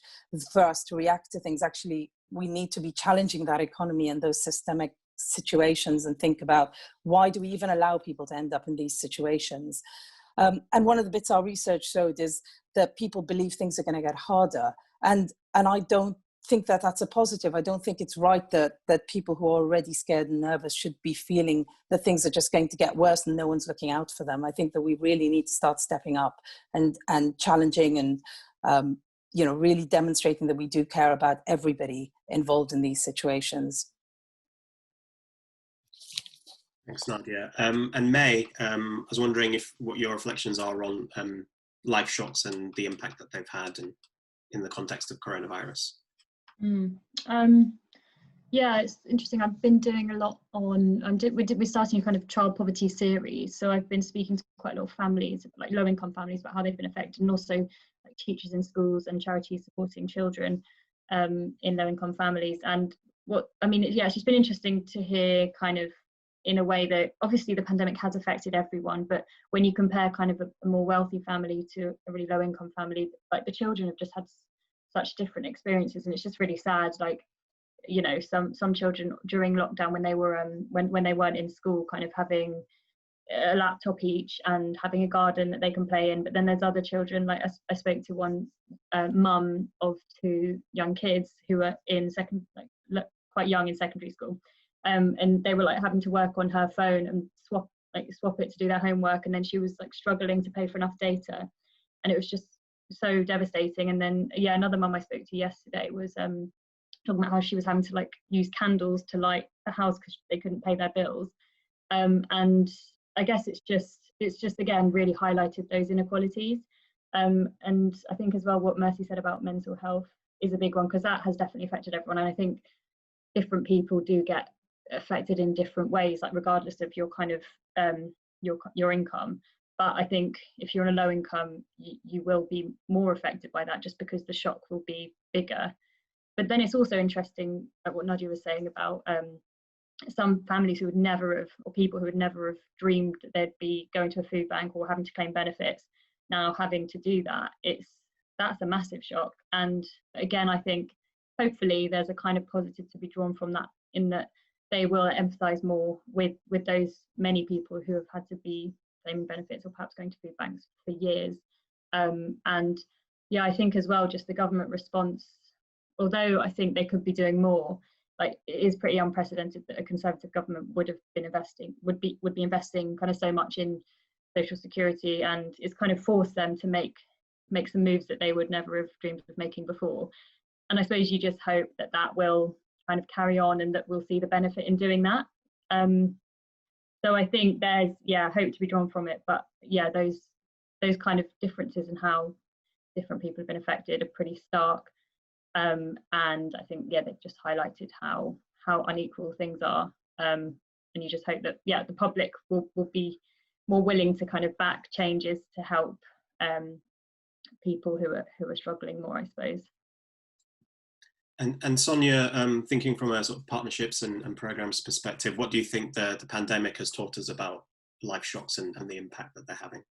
for us to react to things. Actually, we need to be challenging that economy and those systemic situations and think about, why do we even allow people to end up in these situations? And one of the bits our research showed is that people believe things are going to get harder. And I don't think that that's a positive. I don't think it's right that people who are already scared and nervous should be feeling that things are just going to get worse and no one's looking out for them. I think that we really need to start stepping up and challenging and really demonstrating that we do care about everybody involved in these situations. Thanks, Nadia. And May, I was wondering what your reflections are on life shocks and the impact that they've had in the context of coronavirus. Yeah, it's interesting. I've been doing a lot on, we're starting a kind of child poverty series. So I've been speaking to quite a lot of families, like low income families, about how they've been affected, and also like teachers in schools and charities supporting children in low income families. And it's just been interesting to hear kind of, in a way that obviously the pandemic has affected everyone, but when you compare kind of a more wealthy family to a really low income family, like the children have just had such different experiences, and it's just really sad. Like, you know, some children during lockdown, when they were when they weren't in school, kind of having a laptop each and having a garden that they can play in, but then there's other children, like I spoke to one mum of 2 young kids who are in quite young in secondary school, and they were like having to work on her phone and swap it to do their homework, and then she was like struggling to pay for enough data, and it was just so devastating. And then another mum I spoke to yesterday was talking about how she was having to like use candles to light the house because they couldn't pay their bills, and I guess it's just again really highlighted those inequalities, and I think as well what Mercy said about mental health is a big one, because that has definitely affected everyone, and I think different people do get affected in different ways, like regardless of your kind of your income. But I think if you're on a low income, you will be more affected by that, just because the shock will be bigger. But then it's also interesting what Nadia was saying about some families who would never have, or people who would never have dreamed that they'd be going to a food bank or having to claim benefits, now having to do that. That's a massive shock. And again, I think hopefully there's a kind of positive to be drawn from that, in that they will empathise more with those many people who have had to be claiming benefits or perhaps going to food banks for years. And yeah, I think as well, just the government response, although I think they could be doing more, like it is pretty unprecedented that a Conservative government would be investing kind of so much in social security, and it's kind of forced them to make some moves that they would never have dreamed of making before. And I suppose you just hope that that will kind of carry on, and that we'll see the benefit in doing that. So I think there's hope to be drawn from it, but those kind of differences in how different people have been affected are pretty stark. And I think they've just highlighted how unequal things are, and you just hope that the public will be more willing to kind of back changes to help people who are struggling more, I suppose. And Sonia, thinking from a sort of partnerships and programs perspective, what do you think the pandemic has taught us about life shocks and the impact that they're having?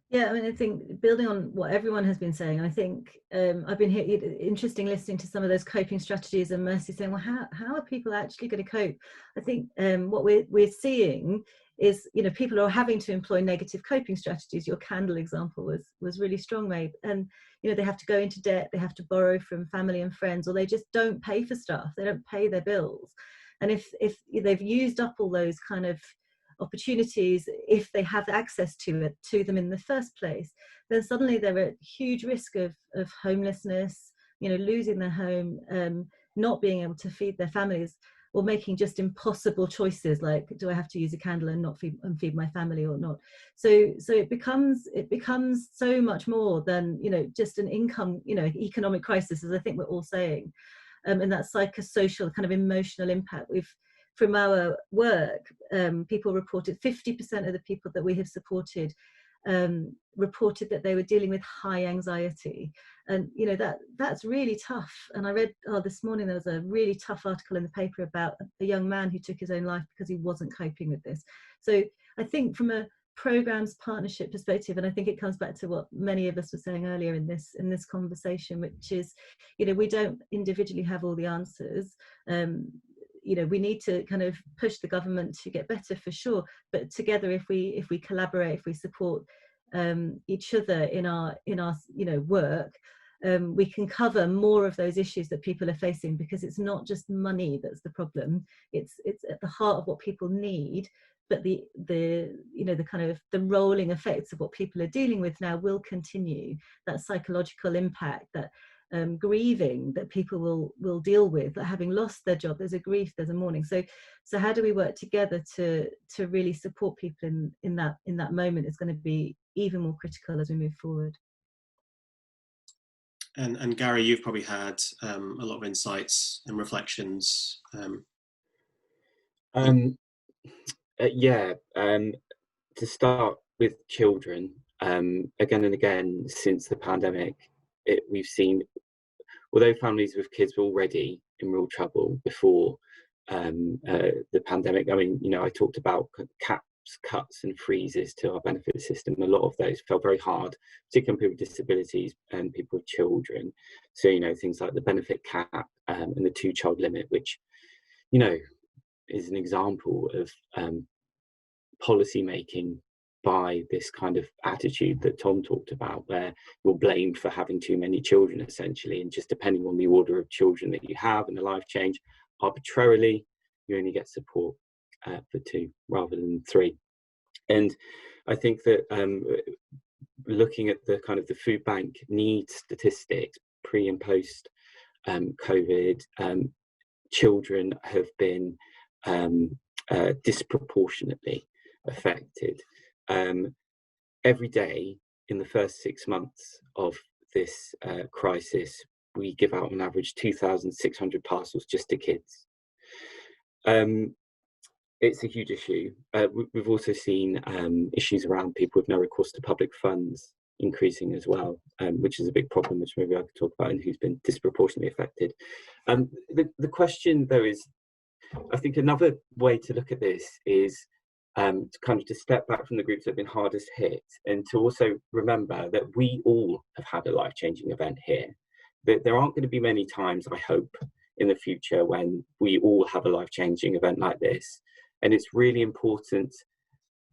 Yeah, I mean, I think building on what everyone has been saying, I think I've been interesting listening to some of those coping strategies, and Mercy saying, well, how are people actually going to cope? I think what we're seeing is, you know, people are having to employ negative coping strategies. Your candle example was really strong, Mabe. And, you know, they have to go into debt, they have to borrow from family and friends, or they just don't pay for stuff. They don't pay their bills. And if they've used up all those kind of opportunities, if they have access to them in the first place, then suddenly they're at huge risk of homelessness, you know, losing their home, not being able to feed their families, or making just impossible choices like, do I have to use a candle and not feed my family or not? So it becomes so much more than, you know, just an income, you know, economic crisis, as I think we're all saying, and that psychosocial kind of emotional impact. From our work, people reported 50% of the people that we have supported reported that they were dealing with high anxiety, and you know that's really tough. And I read this morning there was a really tough article in the paper about a young man who took his own life because he wasn't coping with this. So I think from a programs partnership perspective, and I think it comes back to what many of us were saying earlier in this conversation, which is, you know, we don't individually have all the answers. You know, we need to kind of push the government to get better, for sure, but together, if we collaborate, if we support each other in our you know work, we can cover more of those issues that people are facing, because it's not just money that's the problem. It's at the heart of what people need, but the you know, the kind of the rolling effects of what people are dealing with now will continue. That psychological impact, that grieving that people will deal with, that having lost their job, there's a grief, there's a mourning. So how do we work together to really support people in that moment is going to be even more critical as we move forward. And Gary, you've probably had a lot of insights and reflections. To start with children, again and again since the pandemic, we've seen, although families with kids were already in real trouble before the pandemic. I mean, you know, I talked about caps, cuts and freezes to our benefit system. A lot of those felt very hard, particularly on people with disabilities and people with children. So, you know, things like the benefit cap and the 2-child limit, which, you know, is an example of policy making by this kind of attitude that Tom talked about, where you're blamed for having too many children, essentially, and just depending on the order of children that you have and the life change, arbitrarily, you only get support for 2 rather than 3. And I think that looking at the kind of the food bank needs statistics pre and post COVID, children have been disproportionately affected. Every day in the first 6 months of this crisis, we give out on average 2,600 parcels just to kids. It's a huge issue. We've also seen issues around people with no recourse to public funds increasing as well, which is a big problem, which maybe I could talk about, and who's been disproportionately affected. The question, though, is, I think another way to look at this is to kind of to step back from the groups that have been hardest hit, and to also remember that we all have had a life-changing event here. That there aren't going to be many times, I hope, in the future when we all have a life-changing event like this. And it's really important,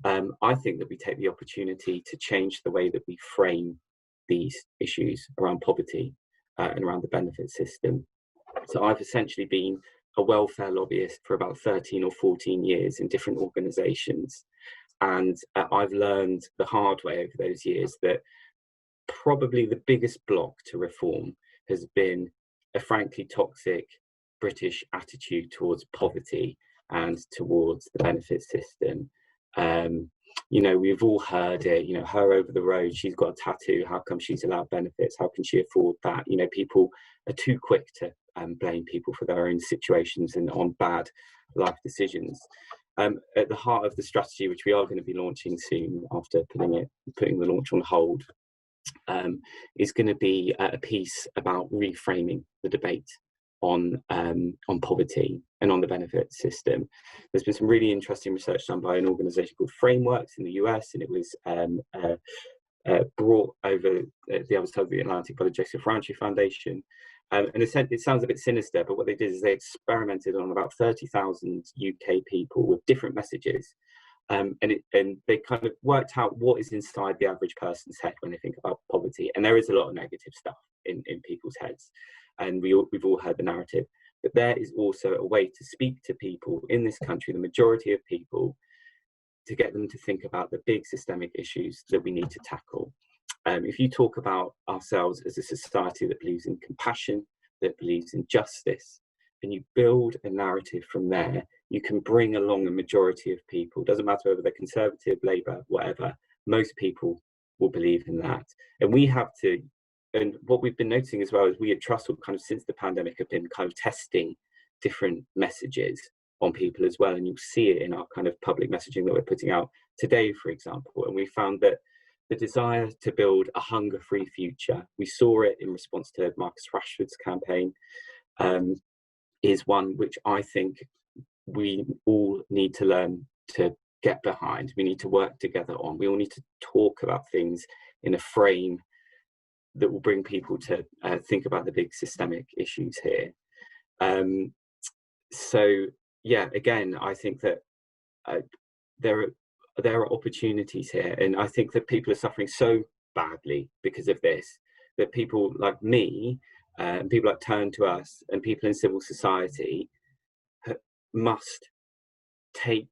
I think, that we take the opportunity to change the way that we frame these issues around poverty and around the benefit system. So I've essentially been a welfare lobbyist for about 13 or 14 years in different organisations. And I've learned the hard way over those years that probably the biggest block to reform has been a frankly toxic British attitude towards poverty and towards the benefit system. You know, we've all heard it, you know, her over the road, she's got a tattoo, how come she's allowed benefits, how can she afford that? You know, people are too quick to blame people for their own situations and on bad life decisions. At the heart of the strategy, which we are going to be launching soon after putting the launch on hold, is going to be a piece about reframing the debate on poverty and on the benefit system. There's been some really interesting research done by an organisation called Frameworks in the US, and it was brought over the other side of the Atlantic by the Joseph Rowntree Foundation. And it sounds a bit sinister, but what they did is they experimented on about 30,000 UK people with different messages. And they kind of worked out what is inside the average person's head when they think about poverty. And there is a lot of negative stuff in people's heads. And we've all heard the narrative. But there is also a way to speak to people in this country, the majority of people, to get them to think about the big systemic issues that we need to tackle. If you talk about ourselves as a society that believes in compassion, that believes in justice, and you build a narrative from there, you can bring along a majority of people. Doesn't matter whether they're Conservative, Labour, whatever, most people will believe in that. And we have to, and what we've been noticing as well is we at Trussell kind of since the pandemic have been kind of testing different messages on people as well. And you'll see it in our kind of public messaging that we're putting out today, for example. And we found that the desire to build a hunger-free future, we saw it in response to Marcus Rashford's campaign, is one which I think we all need to learn to get behind. We need to work together on. We all need to talk about things in a frame that will bring people to think about the big systemic issues here. So yeah, again, I think that there are opportunities here, and I think that people are suffering so badly because of this, that people like me, and people like Turn2us, and people in civil society must take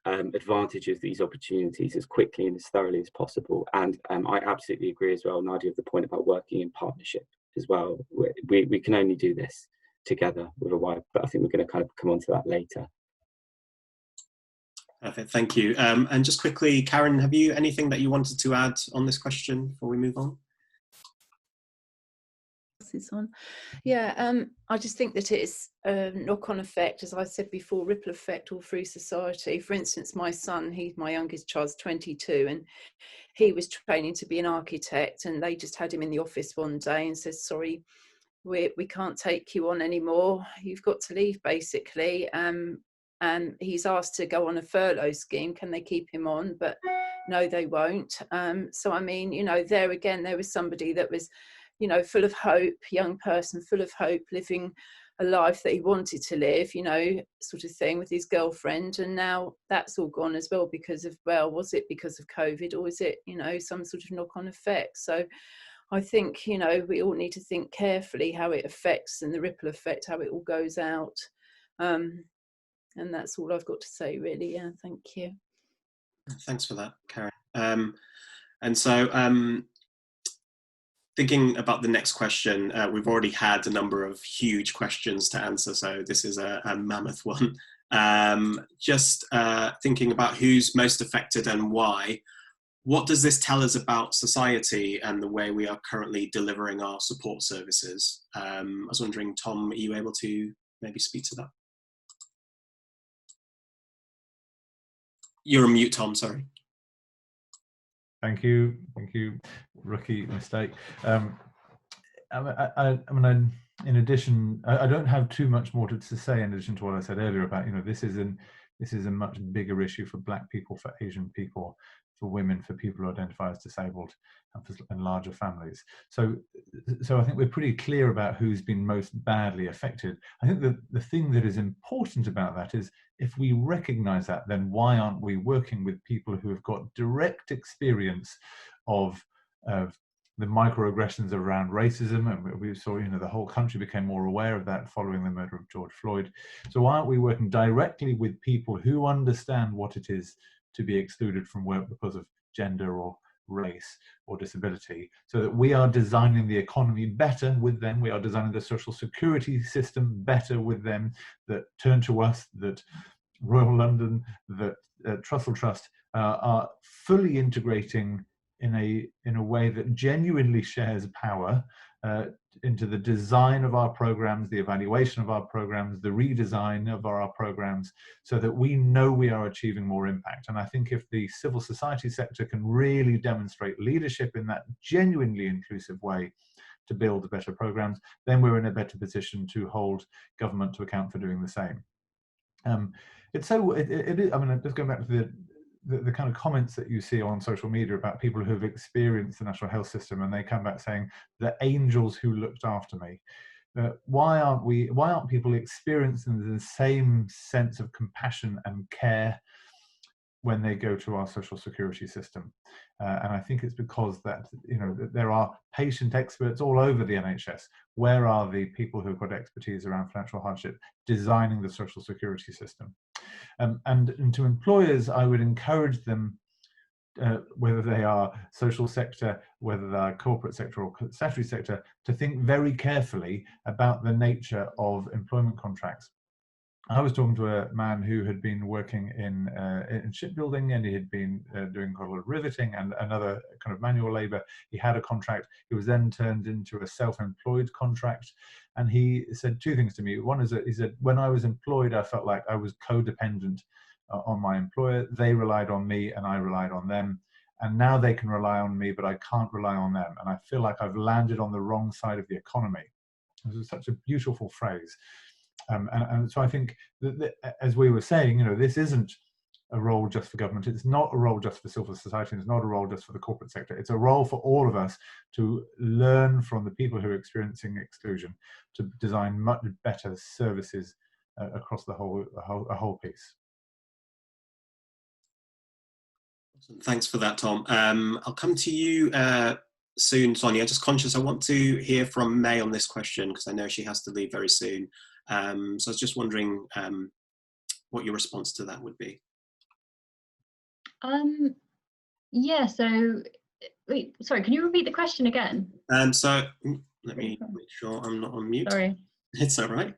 advantage of these opportunities as quickly and as thoroughly as possible. And I absolutely agree as well, Nadia, with the point about working in partnership as well. we can only do this together with a wider, but I think we're going to kind of come on to that later. Perfect, thank you. And just quickly, Karen, have you anything that you wanted to add on this question before we move on? It's on. Yeah, I just think that it's a knock-on effect, as I said before, ripple effect all through society. For instance, my son, my youngest child's 22, and he was training to be an architect, and they just had him in the office one day and said, sorry, we can't take you on anymore, you've got to leave, basically. And he's asked to go on a furlough scheme. Can they keep him on? But no, they won't. So I mean, you know, there again, there was somebody that was, you know, full of hope, young person, full of hope, living a life that he wanted to live, you know, sort of thing, with his girlfriend. And now that's all gone as well because of, well, was it because of COVID, or is it, you know, some sort of knock-on effect? So I think, you know, we all need to think carefully how it affects, and the ripple effect, how it all goes out. And that's all I've got to say, really. Yeah, thank you. Thanks for that, Karen. And so thinking about the next question, we've already had a number of huge questions to answer, so this is a mammoth one. Just thinking about who's most affected and why, what does this tell us about society and the way we are currently delivering our support services? I was wondering, Tom, are you able to maybe speak to that? You're on mute, Tom, sorry. Thank you, rookie mistake. I mean, in addition, I don't have too much more to say in addition to what I said earlier about, you know, this is a much bigger issue for Black people, for Asian people, for women, for people who identify as disabled, and larger families. So I think we're pretty clear about who's been most badly affected. I think the thing that is important about that is, if we recognize that, then why aren't we working with people who have got direct experience of the microaggressions around racism? And we saw, you know, the whole country became more aware of that following the murder of George Floyd. So why aren't we working directly with people who understand what it is to be excluded from work because of gender or race or disability, so that we are designing the economy better with them, we are designing the social security system better with them, that Turn2us, that Royal London, that Trussell Trust are fully integrating in a way that genuinely shares power into the design of our programs, the evaluation of our programs, the redesign of our programs, so that we know we are achieving more impact. And I think if the civil society sector can really demonstrate leadership in that genuinely inclusive way to build better programs, then we're in a better position to hold government to account for doing the same. It's so, it is, I mean, just going back to the kind of comments that you see on social media about people who have experienced the national health system, and they come back saying, the angels who looked after me. Why aren't people experiencing the same sense of compassion and care when they go to our social security system? And I think it's because that, you know, there are patient experts all over the NHS. Where are the people who've got expertise around financial hardship designing the social security system? And to employers, I would encourage them, whether they are social sector, whether they are corporate sector or statutory sector, to think very carefully about the nature of employment contracts. I was talking to a man who had been working in shipbuilding, and he had been doing quite a lot of riveting and another kind of manual labor. He had a contract. He was then turned into a self-employed contract. And he said two things to me. One is that he said, when I was employed, I felt like I was codependent on my employer. They relied on me and I relied on them. And now they can rely on me, but I can't rely on them. And I feel like I've landed on the wrong side of the economy. This is such a beautiful phrase. And so I think that, as we were saying, you know, this isn't a role just for government. It's not a role just for civil society. It's not a role just for the corporate sector. It's a role for all of us to learn from the people who are experiencing exclusion, to design much better services across the whole piece. Thanks for that, Tom. I'll come to you soon, Sonia. Just conscious, I want to hear from May on this question because I know she has to leave very soon. So I was just wondering what your response to that would be. Yeah, so wait, sorry, can you repeat the question again? So Let me make sure I'm not on mute. Sorry. It's all right.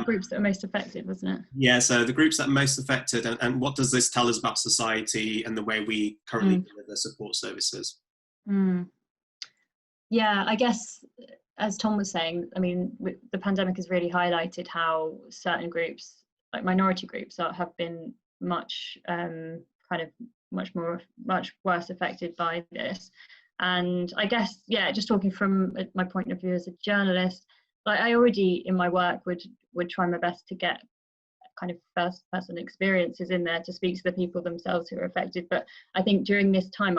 Groups that are most affected, wasn't it? Yeah, so the groups that are most affected, and what does this tell us about society and the way we currently deliver support services? Yeah, I guess, as Tom was saying, I mean, the pandemic has really highlighted how certain groups, like minority groups, have been much much worse affected by this. And I guess, yeah, just talking from my point of view as a journalist, like I already in my work would try my best to get kind of first person experiences in there to speak to the people themselves who are affected. But I think during this time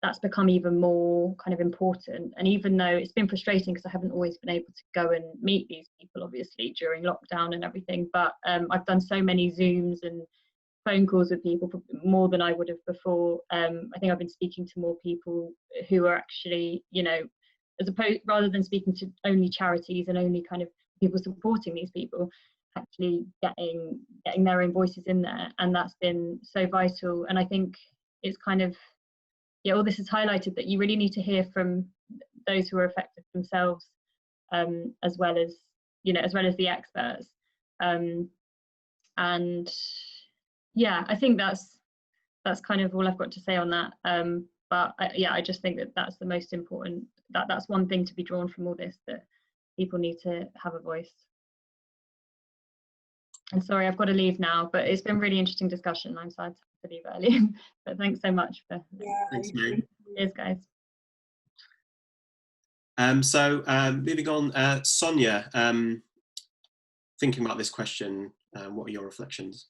that's become even more kind of important. And even though it's been frustrating because I haven't always been able to go and meet these people, obviously, during lockdown and everything, but I've done so many Zooms and phone calls with people, more than I would have before. I think I've been speaking to more people who are actually, you know, as opposed, rather than speaking to only charities and only kind of people supporting these people, actually getting their own voices in there. And that's been so vital. And I think it's kind of, yeah, all this has highlighted that you really need to hear from those who are affected themselves, as well as the experts. And yeah, I think that's kind of all I've got to say on that. But I just think that's the most important. That's one thing to be drawn from all this, that people need to have a voice. And sorry, I've got to leave now, but it's been really interesting discussion. I'm sad to leave early, but thanks so much for. Thanks, Mary. Cheers, guys. So moving on, Sonia, thinking about this question, what are your reflections?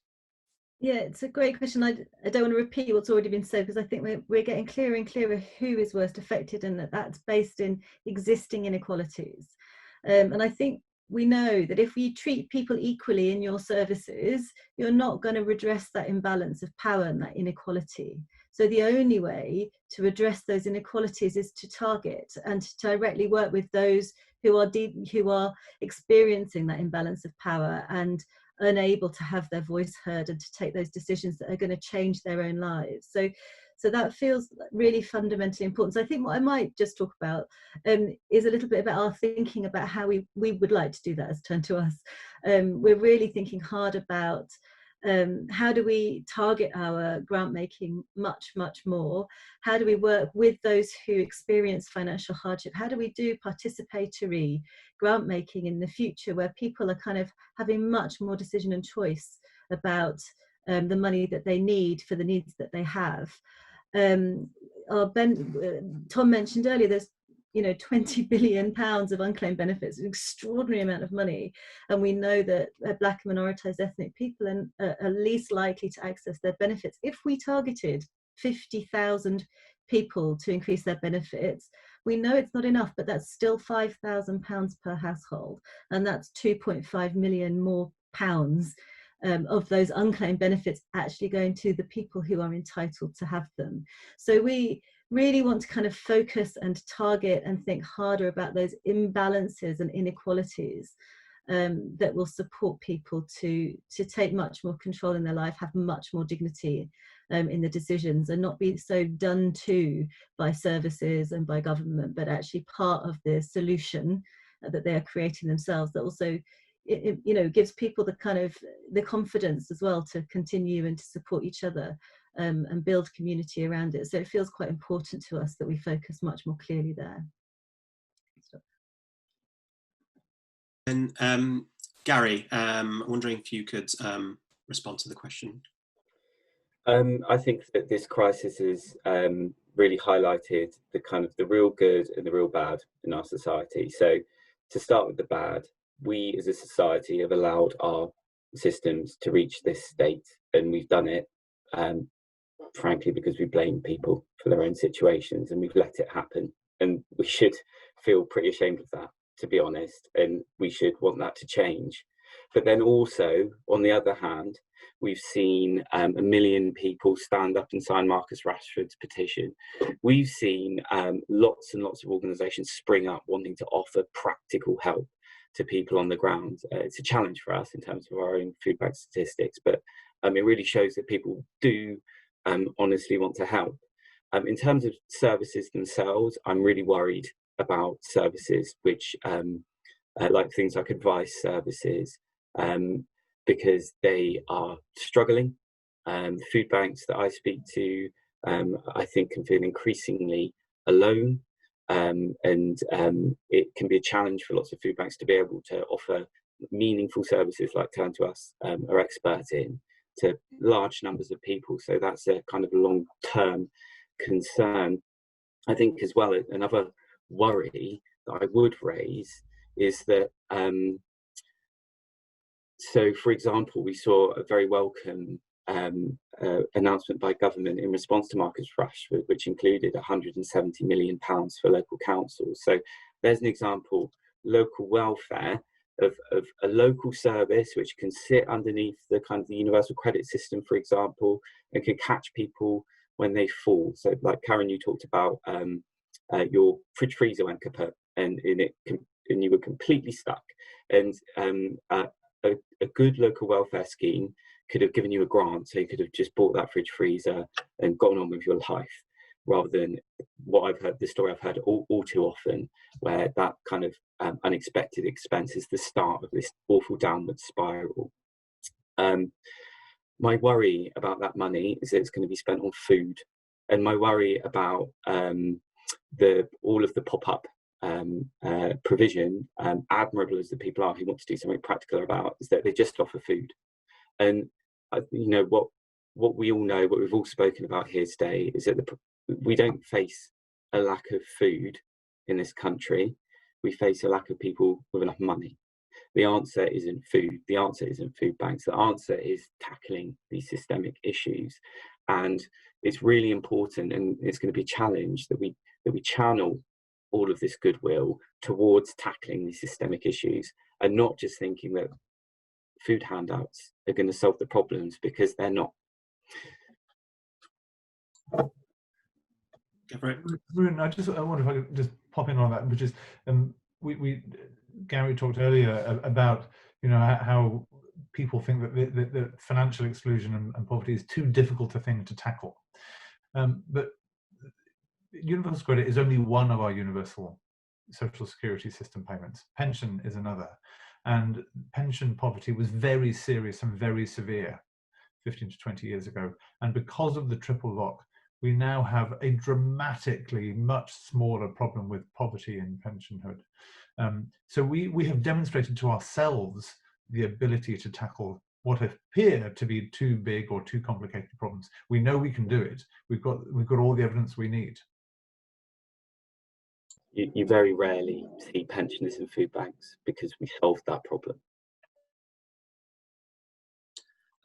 Yeah, it's a great question. I don't want to repeat what's already been said, because I think we're getting clearer and clearer who is worst affected, and that's based in existing inequalities. And I think we know that if we treat people equally in your services, you're not going to redress that imbalance of power and that inequality. So the only way to address those inequalities is to target and to directly work with those who are experiencing that imbalance of power and unable to have their voice heard and to take those decisions that are going to change their own lives. So that feels really fundamentally important. So I think what I might just talk about is a little bit about our thinking about how we would like to do that as Turn2us. We're really thinking hard about how do we target our grant making much more? How do we work with those who experience financial hardship? How do we do participatory grant making in the future, where people are kind of having much more decision and choice about the money that they need for the needs that they have? Tom mentioned earlier, there's 20 billion pounds of unclaimed benefits, an extraordinary amount of money, and we know that Black and minoritized ethnic people are least likely to access their benefits. If we targeted 50,000 people to increase their benefits, we know it's not enough, but that's still £5,000 per household, and that's 2.5 million more pounds of those unclaimed benefits actually going to the people who are entitled to have them. So we really want to kind of focus and target and think harder about those imbalances and inequalities that will support people to take much more control in their life, have much more dignity in the decisions, and not be so done to by services and by government, but actually part of the solution that they are creating themselves. That also gives people the kind of the confidence as well to continue and to support each other and build community around it. So it feels quite important to us that we focus much more clearly there. And Gary, wondering if you could respond to the question. I think that this crisis has really highlighted the real good and the real bad in our society. So to start with the bad, we as a society have allowed our systems to reach this state, and we've done it frankly because we blame people for their own situations, and we've let it happen, and we should feel pretty ashamed of that, to be honest, and we should want that to change. But then also, on the other hand, we've seen 1 million people stand up and sign Marcus Rashford's petition. We've seen lots and lots of organisations spring up wanting to offer practical help to people on the ground. It's a challenge for us in terms of our own food bank statistics, but it really shows that people do honestly want to help. In terms of services themselves, I'm really worried about services which like things like advice services, because they are struggling. Food banks that I speak to, I think, can feel increasingly alone, and it can be a challenge for lots of food banks to be able to offer meaningful services like Turn2us are expert in, to large numbers of people. So that's a kind of long-term concern. I think as well, another worry that I would raise is that, so for example, we saw a very welcome announcement by government in response to markets rush, which included £170 million for local councils. So there's an example, local welfare of a local service which can sit underneath the kind of the universal credit system, for example, and can catch people when they fall. So like Karen, you talked about your fridge freezer went kaput and you were completely stuck, and a good local welfare scheme could have given you a grant, so you could have just bought that fridge freezer and gone on with your life, rather than what I've heard, the story I've heard all too often, where that kind of unexpected expense is the start of this awful downward spiral. My worry about that money is that it's going to be spent on food, and my worry about all of the pop-up provision, admirable as the people are who want to do something practical about, is that they just offer food. And you know what we all know, what we've all spoken about here today, is that we don't face a lack of food in this country. We face a lack of people with enough money. The answer isn't food. The answer isn't food banks. The answer is tackling these systemic issues. And it's really important, and it's going to be a challenge, that we channel all of this goodwill towards tackling these systemic issues, and not just thinking that food handouts are going to solve the problems, because they're not. Varun, I wonder if I could just pop in on that, which is Gary talked earlier about, you know, how people think that the financial exclusion and poverty is too difficult a thing to tackle, but universal credit is only one of our universal social security system payments. Pension is another, and pension poverty was very serious and very severe 15 to 20 years ago, and because of the triple lock, we now have a dramatically much smaller problem with poverty in pensionhood. So we have demonstrated to ourselves the ability to tackle what appear to be too big or too complicated problems. We know we can do it. We've got all the evidence we need. You very rarely see pensioners in food banks because we solved that problem.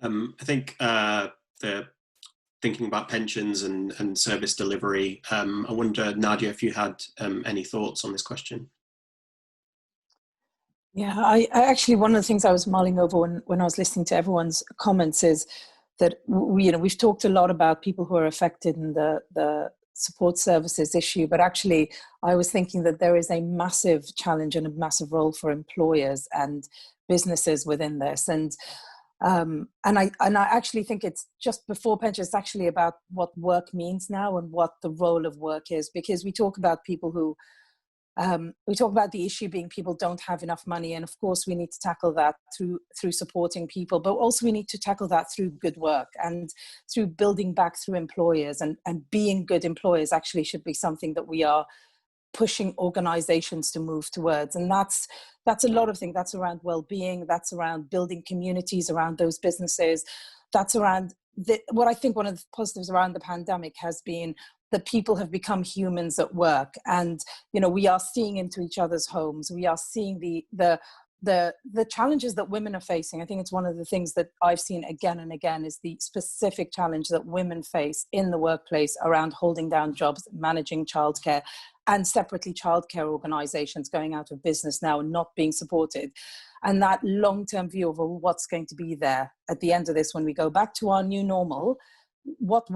I think the thinking about pensions and service delivery, I wonder, Nadia, if you had any thoughts on this question. Yeah, I actually, one of the things I was mulling over when I was listening to everyone's comments is that we've talked a lot about people who are affected in the support services issue, but actually I was thinking that there is a massive challenge and a massive role for employers and businesses within this. And I actually think it's just before pension, it's actually about what work means now and what the role of work is, because we talk about people who, we talk about the issue being people don't have enough money, and of course we need to tackle that through supporting people, but also we need to tackle that through good work and through building back through employers, and being good employers actually should be something that we are pushing organizations to move towards. And that's a lot of things. That's around well-being, that's around building communities around those businesses, that's around what I think one of the positives around the pandemic has been that people have become humans at work, and we are seeing into each other's homes. We are seeing the challenges that women are facing. I think it's one of the things that I've seen again and again is the specific challenge that women face in the workplace around holding down jobs, managing childcare, and separately childcare organizations going out of business now and not being supported. And that long-term view of what's going to be there at the end of this when we go back to our new normal. What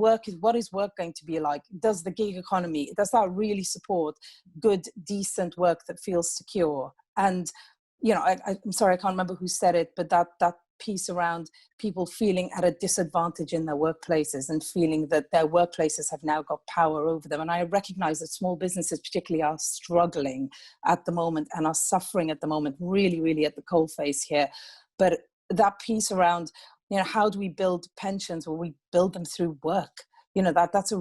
is work going to be like? Does the gig economy, does that really support good, decent work that feels secure? And I'm sorry, I can't remember who said it, but that piece around people feeling at a disadvantage in their workplaces and feeling that their workplaces have now got power over them. And I recognize that small businesses particularly are struggling at the moment and are suffering at the moment, really, really at the coalface here. But that piece around, how do we build pensions? Well, we build them through work. It's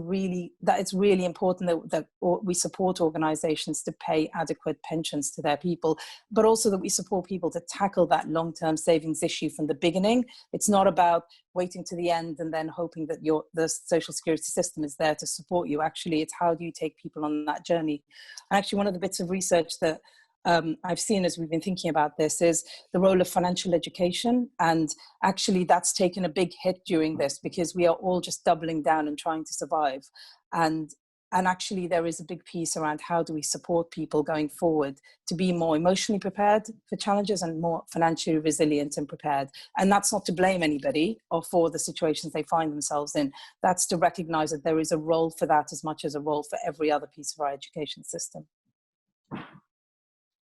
really important that we support organizations to pay adequate pensions to their people, but also that we support people to tackle that long-term savings issue from the beginning. It's not about waiting to the end and then hoping that the social security system is there to support you. Actually, it's how do you take people on that journey? And actually, one of the bits of research that I've seen as we've been thinking about this is the role of financial education. And actually that's taken a big hit during this because we are all just doubling down and trying to survive. And actually there is a big piece around how do we support people going forward to be more emotionally prepared for challenges and more financially resilient and prepared. And that's not to blame anybody or for the situations they find themselves in. That's to recognize that there is a role for that as much as a role for every other piece of our education system.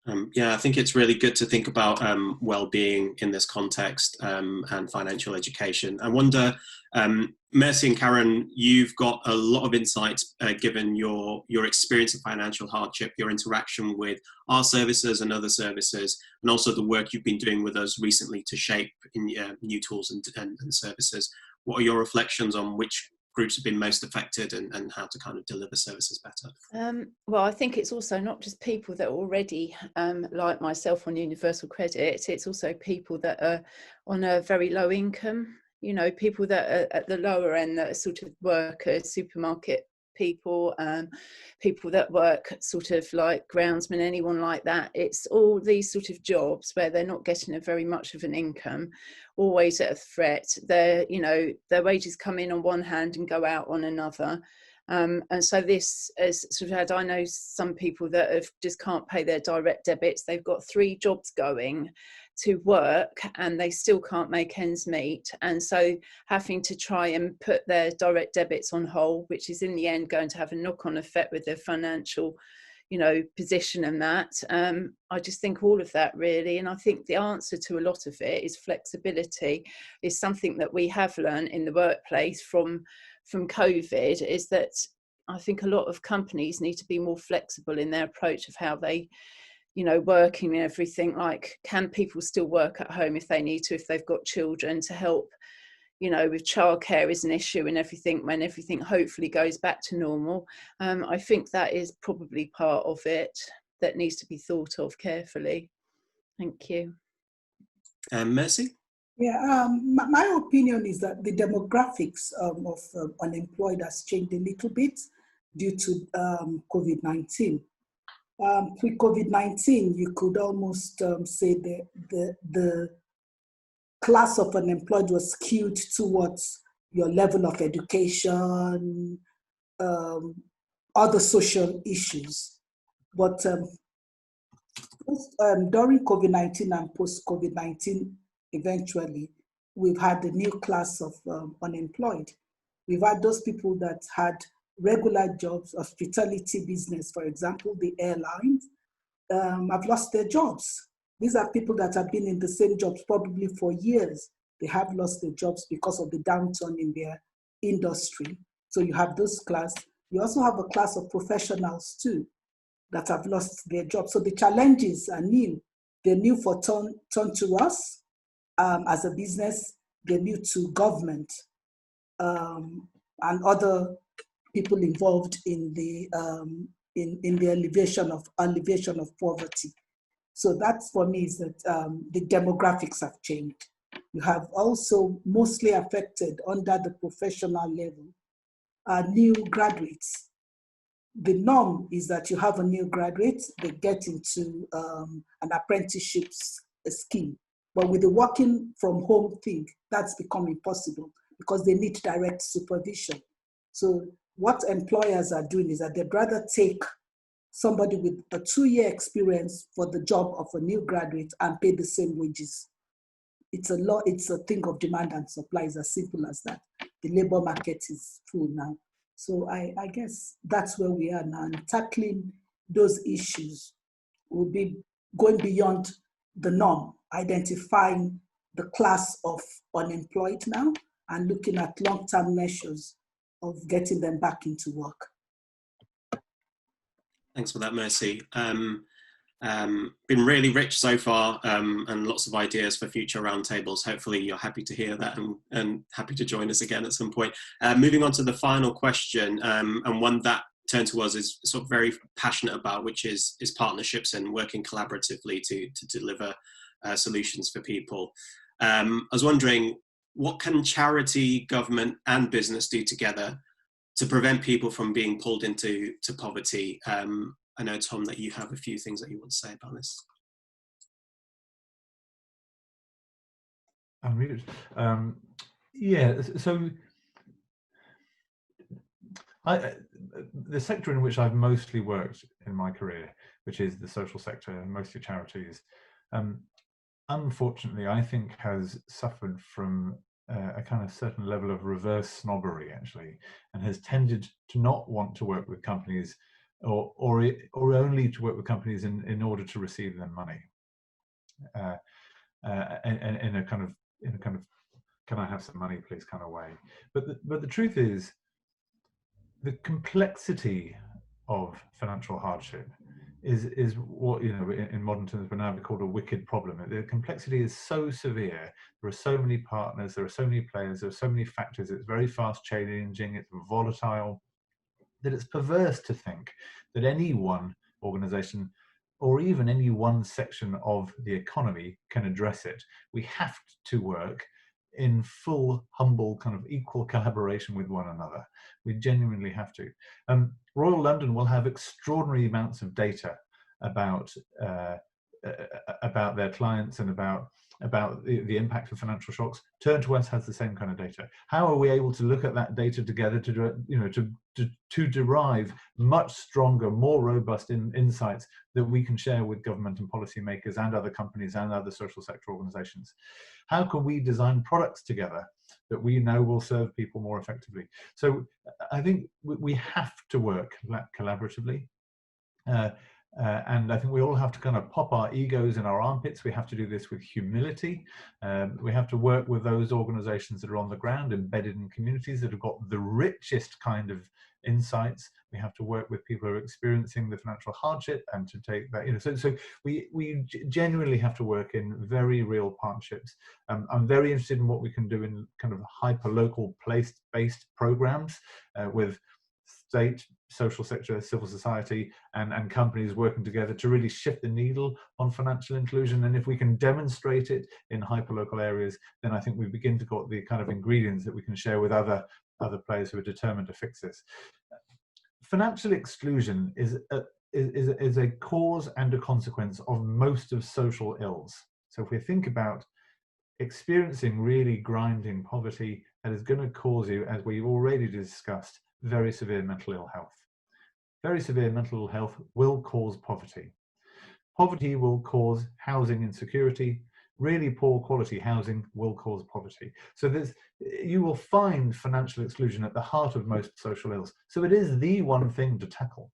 I think it's really good to think about well-being in this context and financial education. I wonder, Mercy and Karen, you've got a lot of insights given your experience of financial hardship, your interaction with our services and other services, and also the work you've been doing with us recently to shape in new tools and services. What are your reflections on which groups have been most affected and how to kind of deliver services better? Well, I think it's also not just people that are already like myself on universal credit, it's also people that are on a very low income, people that are at the lower end that are sort of workers, supermarket people, people that work sort of like groundsmen, anyone like that. It's all these sort of jobs where they're not getting a very much of an income, always at a threat. Their wages come in on one hand and go out on another. And so this has sort of had, I know some people that have just can't pay their direct debits. They've got 3 jobs going to work and they still can't make ends meet, and so having to try and put their direct debits on hold, which is in the end going to have a knock-on effect with their financial position and that. I just think all of that really, and I think the answer to a lot of it is flexibility, is something that we have learned in the workplace from COVID, is that I think a lot of companies need to be more flexible in their approach of how they working and everything. Like, can people still work at home if they need to, if they've got children, to help with childcare is an issue and everything when everything hopefully goes back to normal. I think that is probably part of it that needs to be thought of carefully. Thank you. Mercy? Yeah, my opinion is that the demographics of unemployed has changed a little bit due to COVID-19. Pre-COVID-19, you could almost say the class of unemployed was skewed towards your level of education, other social issues. But during COVID-19 and post-COVID-19, eventually, we've had a new class of unemployed. We've had those people that had regular jobs, hospitality business, for example, the airlines, have lost their jobs. These are people that have been in the same jobs probably for years. They have lost their jobs because of the downturn in their industry. So you have those class. You also have a class of professionals too that have lost their jobs. So the challenges are new. They're new for Turn2us as a business. They're new to government and other people involved in the alleviation of poverty. So that's, for me, is that the demographics have changed. You have also mostly affected under the professional level new graduates. The norm is that you have a new graduate, they get into an apprenticeship scheme. But with the working from home thing, that's become impossible because they need direct supervision. So what employers are doing is that they'd rather take somebody with a 2-year experience for the job of a new graduate and pay the same wages. It's a thing of demand and supply. It's as simple as that. The labor market is full now. So I guess that's where we are now. And tackling those issues will be going beyond the norm, identifying the class of unemployed now and looking at long-term measures of getting them back into work. Thanks for that, Mercy. Been really rich so far, and lots of ideas for future roundtables. Hopefully you're happy to hear that and happy to join us again at some point. Moving on to the final question, and one that Turn2us is sort of very passionate about, which is partnerships and working collaboratively to deliver solutions for people. I was wondering, what can charity, government and business do together to prevent people from being pulled into poverty? I know, Tom, that you have a few things that you want to say about this. Unmuted. Yeah, so the sector in which I've mostly worked in my career, which is the social sector and mostly charities, unfortunately, I think has suffered from a kind of certain level of reverse snobbery, actually, and has tended to not want to work with companies or only to work with companies in order to receive their money, and in a kind of can I have some money please kind of way. But the truth is, the complexity of financial hardship is what, you know, in modern terms would now be called a wicked problem. The complexity is so severe. There are so many partners, there are so many players, there are so many factors. It's very fast changing, it's volatile, that it's perverse to think that any one organization or even any one section of the economy can address it. We have to work in full, humble, kind of equal collaboration with one another. We genuinely have to. Royal London will have extraordinary amounts of data about their clients and about the impact of financial shocks. Turn2us has the same kind of data. How are we able to look at that data together to derive much stronger, more robust insights that we can share with government and policymakers and other companies and other social sector organizations? How can we design products together that we know will serve people more effectively? So I think we have to work collaboratively. And I think we all have to kind of pop our egos in our armpits. We have to do this with humility. We have to work with those organizations that are on the ground, embedded in communities that have got the richest kind of insights. We have to work with people who are experiencing the financial hardship and to take that, you know, so we genuinely have to work in very real partnerships. I'm very interested in what we can do in kind of hyper-local place-based programs with state, social sector, civil society, and companies working together to really shift the needle on financial inclusion. And if we can demonstrate it in hyperlocal areas, then I think we begin to got the kind of ingredients that we can share with other players who are determined to fix this. Financial exclusion is a cause and a consequence of most of social ills. So if we think about experiencing really grinding poverty, that is going to cause you, as we've already discussed, very severe mental ill health. Very severe mental ill health will cause poverty. Poverty will cause housing insecurity. Really poor quality housing will cause poverty. So you will find financial exclusion at the heart of most social ills. So it is the one thing to tackle,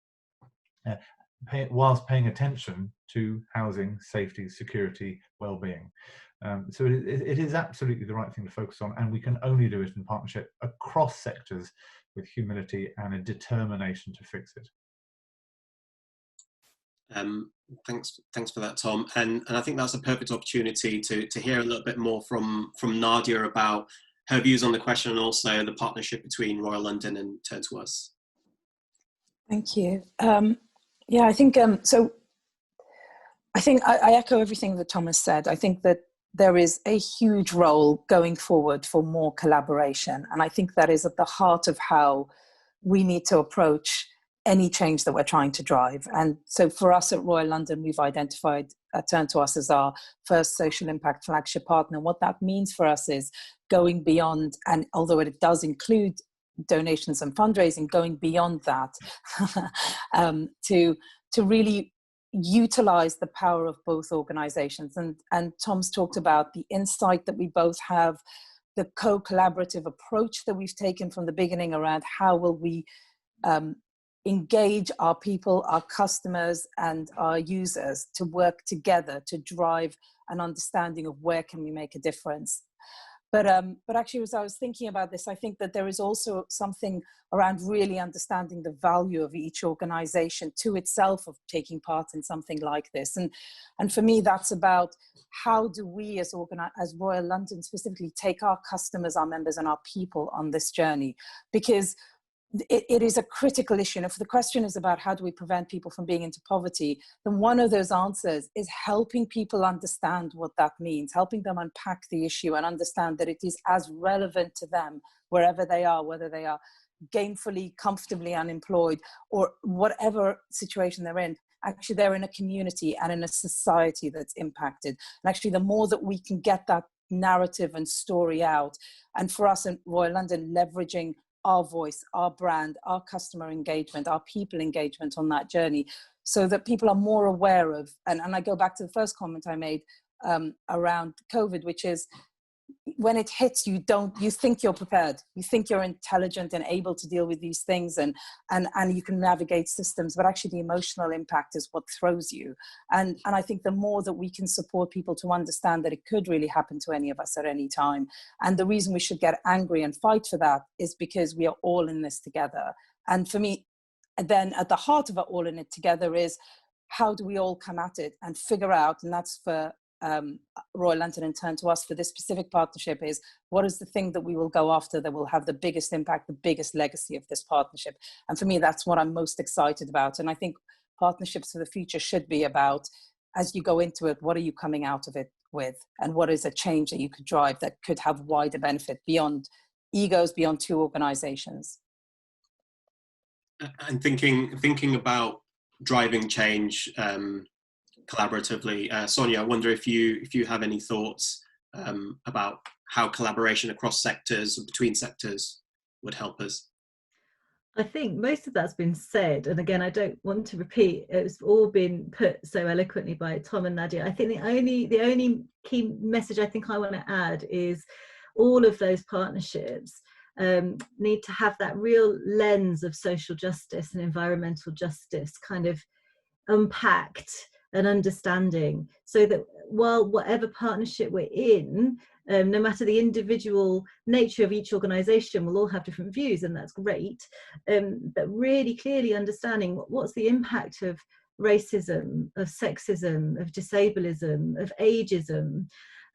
whilst paying attention to housing, safety, security, well-being. So it is absolutely the right thing to focus on, and we can only do it in partnership across sectors with humility and a determination to fix it. Thanks for that, Tom. And I think that's a perfect opportunity to hear a little bit more from Nadia about her views on the question and also the partnership between Royal London and Turn2us. Thank you. Yeah, I think so. I think I echo everything that Tom has said. I think that there is a huge role going forward for more collaboration. And I think that is at the heart of how we need to approach any change that we're trying to drive. And so for us at Royal London, we've identified Turn2us as our first social impact flagship partner. And what that means for us is going beyond, and although it does include donations and fundraising, going beyond that to really utilize the power of both organizations. And Tom's talked about the insight that we both have, the co-collaborative approach that we've taken from the beginning around how will we engage our people, our customers, and our users to work together to drive an understanding of where can we make a difference. But actually, as I was thinking about this, I think that there is also something around really understanding the value of each organization to itself of taking part in something like this. And for me, that's about how do we as Royal London specifically take our customers, our members, and our people on this journey? Because it is a critical issue. And if the question is about how do we prevent people from being into poverty, then one of those answers is helping people understand what that means, helping them unpack the issue and understand that it is as relevant to them wherever they are, whether they are gainfully, comfortably unemployed, or whatever situation they're in. Actually, they're in a community and in a society that's impacted. And actually, the more that we can get that narrative and story out, and for us in Royal London, leveraging our voice, our brand, our customer engagement, our people engagement on that journey, so that people are more aware of, and I go back to the first comment I made around COVID, which is when it hits, you think you're prepared, you think you're intelligent and able to deal with these things, and you can navigate systems, but actually the emotional impact is what throws you. And I think the more that we can support people to understand that it could really happen to any of us at any time, and the reason we should get angry and fight for that is because we are all in this together. And for me, then at the heart of it all in it together is how do we all come at it and figure out, and that's for Royal London and Turn2us for this specific partnership, is what is the thing that we will go after that will have the biggest impact, the biggest legacy of this partnership. And for me, that's what I'm most excited about. And I think partnerships for the future should be about, as you go into it, what are you coming out of it with, and what is a change that you could drive that could have wider benefit beyond egos, beyond two organizations. And thinking about driving change collaboratively, Sonia, I wonder if you have any thoughts about how collaboration across sectors or between sectors would help us. I think most of that's been said, and again, I don't want to repeat. It's all been put so eloquently by Tom and Nadia. I think the only key message I think I want to add is all of those partnerships need to have that real lens of social justice and environmental justice kind of unpacked and understanding, so that while whatever partnership we're in, no matter the individual nature of each organisation, we'll all have different views, and that's great, but really clearly understanding what's the impact of racism, of sexism, of disableism, of ageism,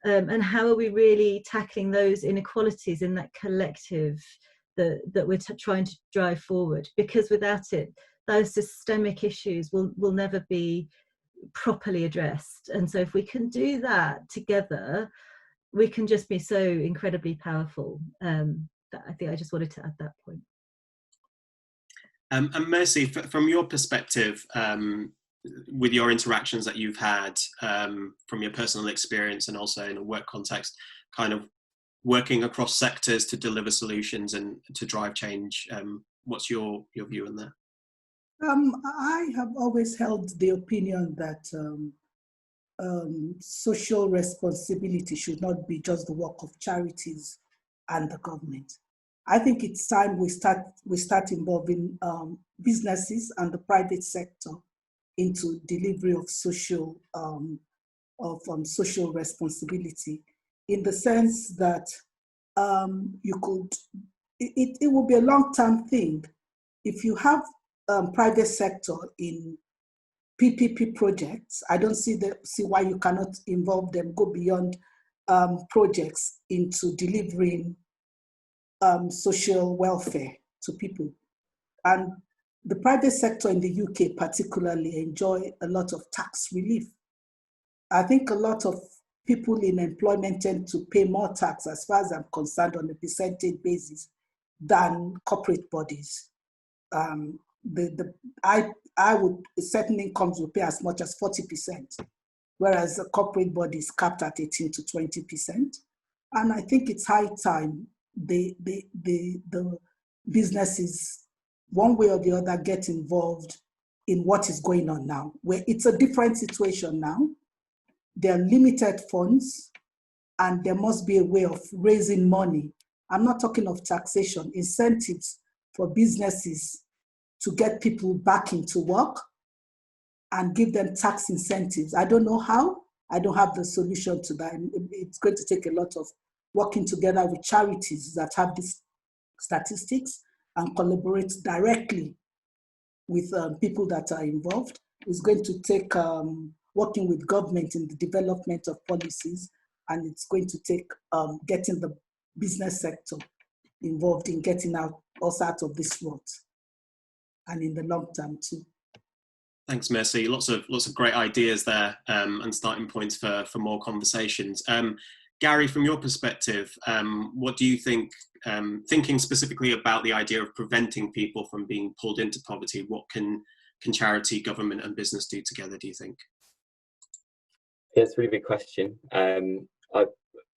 and how are we really tackling those inequalities in that collective that we're trying to drive forward, because without it, those systemic issues will never be properly addressed. And so if we can do that together, we can just be so incredibly powerful. That I think I just wanted to add that point. And Mercy, from your perspective, with your interactions that you've had, from your personal experience and also in a work context, kind of working across sectors to deliver solutions and to drive change, what's your view on that? I have always held the opinion that social responsibility should not be just the work of charities and the government. I think it's time we start involving businesses and the private sector into delivery of social responsibility, in the sense that it will be a long-term thing if you have private sector in PPP projects. I don't see why you cannot involve them, go beyond projects into delivering social welfare to people. And the private sector in the UK particularly enjoy a lot of tax relief. I think a lot of people in employment tend to pay more tax, as far as I'm concerned, on a percentage basis than corporate bodies. I would, certain incomes will pay as much as 40%, whereas the corporate body is capped at 18 to 20%. And I think it's high time the businesses, one way or the other, get involved in what is going on now, where it's a different situation now. There are limited funds, and there must be a way of raising money. I'm not talking of taxation, incentives for businesses to get people back into work and give them tax incentives. I don't know how. I don't have the solution to that. It's going to take a lot of working together with charities that have these statistics and collaborate directly with people that are involved. It's going to take working with government in the development of policies, and it's going to take getting the business sector involved in getting us out of this rut, and in the long term too. Thanks, Mercy. Lots of great ideas there, and starting points for more conversations. Gary, from your perspective, what do you think, thinking specifically about the idea of preventing people from being pulled into poverty, what can charity, government and business do together, do you think? Yeah, it's a really big question. I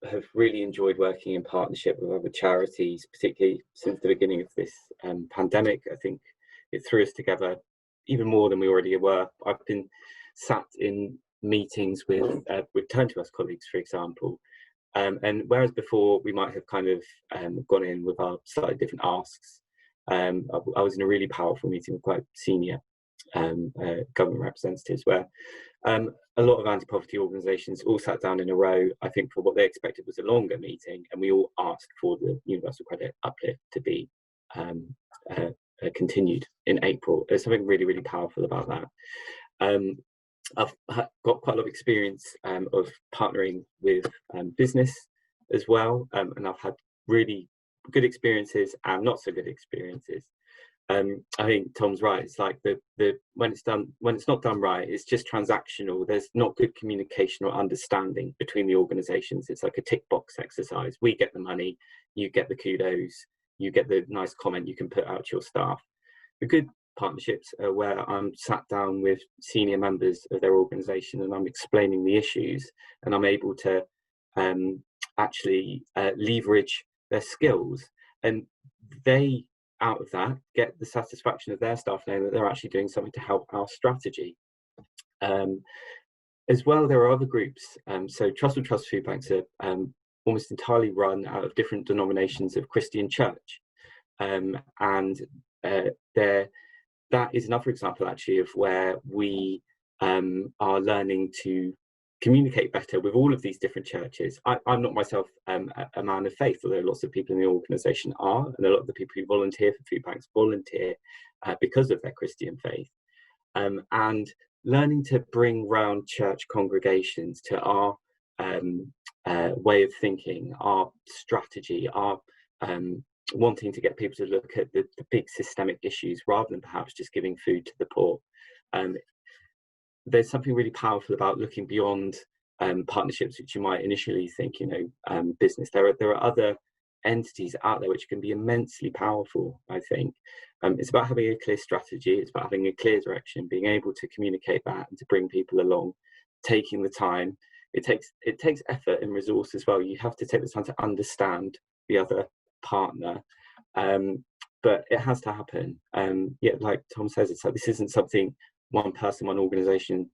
have really enjoyed working in partnership with other charities, particularly since the beginning of this pandemic. I think it threw us together even more than we already were. I've been sat in meetings with Turn2us colleagues, for example, and whereas before we might have kind of gone in with our slightly different asks, I was in a really powerful meeting with quite senior government representatives where a lot of anti-poverty organisations all sat down in a row, I think, for what they expected was a longer meeting, and we all asked for the universal credit uplift to be continued in April. There's something really, really powerful about that. I've got quite a lot of experience of partnering with business as well, and I've had really good experiences and not so good experiences. I think Tom's right. It's like when it's not done right, it's just transactional. There's not good communication or understanding between the organisations. It's like a tick box exercise. We get the money, you get the kudos, you get the nice comment you can put out to your staff. The good partnerships are where I'm sat down with senior members of their organisation and I'm explaining the issues, and I'm able to actually leverage their skills, and they, out of that, get the satisfaction of their staff knowing that they're actually doing something to help our strategy. As well, there are other groups. So Trust Food Banks are almost entirely run out of different denominations of Christian church, and that is another example actually of where we are learning to communicate better with all of these different churches. I'm not myself a man of faith, although lots of people in the organisation are, and a lot of the people who volunteer for food banks volunteer because of their Christian faith. And learning to bring round church congregations to our way of thinking, our strategy, our wanting to get people to look at the big systemic issues rather than perhaps just giving food to the poor. There's something really powerful about looking beyond partnerships, which you might initially think, business. There are other entities out there which can be immensely powerful, I think. It's about having a clear strategy, it's about having a clear direction, being able to communicate that and to bring people along, taking the time. It takes effort and resource as well. You have to take the time to understand the other partner, but it has to happen. Like Tom says, it's like this isn't something one person, one organisation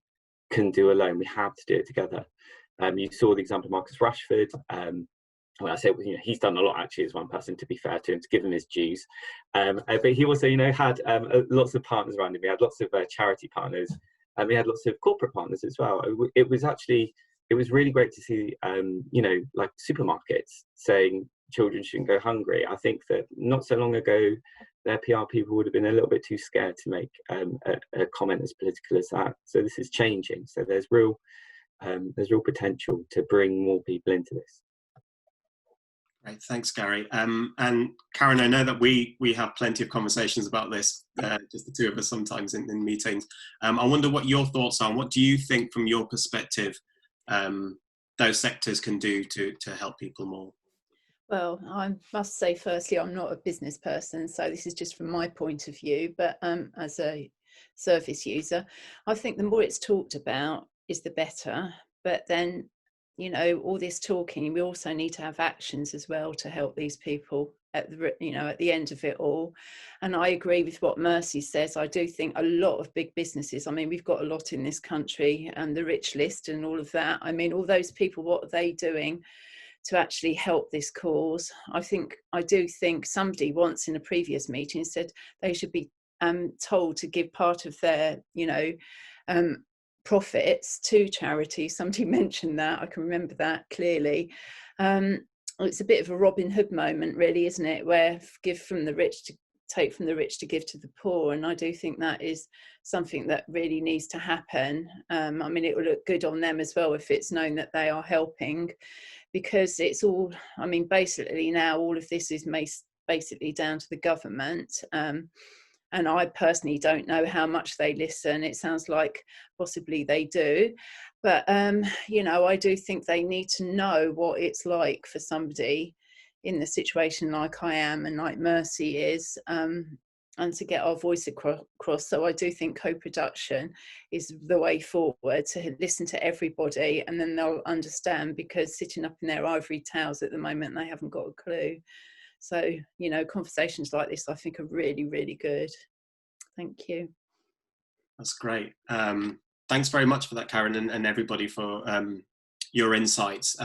can do alone. We have to do it together. You saw the example of Marcus Rashford. When I say, he's done a lot actually as one person, to be fair to him, to give him his dues. But he also, had lots of partners around him. We had lots of charity partners, and we had lots of corporate partners as well. It was really great to see, like supermarkets saying children shouldn't go hungry. I think that not so long ago, their PR people would have been a little bit too scared to make a comment as political as that. So this is changing. So there's real potential to bring more people into this. Great, thanks, Gary. And Karen, I know that we have plenty of conversations about this, just the two of us sometimes in meetings. I wonder what your thoughts are. What do you think, from your perspective, those sectors can do to help people more? Well, I must say, firstly, I'm not a business person, so this is just from my point of view. But as a service user, I think the more it's talked about is the better. But then, all this talking, we also need to have actions as well to help these people at the end of it all. And I agree with what Mercy says. I do think a lot of big businesses, we've got a lot in this country, and the rich list and all of that. All those people, what are they doing to actually help this cause? I do think somebody once in a previous meeting said they should be told to give part of their, profits to charity. Somebody mentioned that. I can remember that clearly. It's a bit of a Robin Hood moment, really, isn't it? Where give from the rich to take from the rich to give to the poor. And I do think that is something that really needs to happen. I mean, it will look good on them as well if it's known that they are helping, because it's all, I mean, basically now all of this is basically down to the government. And I personally don't know how much they listen. It sounds like possibly they do. But, I do think they need to know what it's like for somebody in the situation like I am and like Mercy is, and to get our voice across. So I do think co-production is the way forward, to listen to everybody, and then they'll understand, because sitting up in their ivory towers at the moment, they haven't got a clue. So, conversations like this, I think, are really, really good. Thank you. That's great. Thanks very much for that, Karen, and everybody for your insights.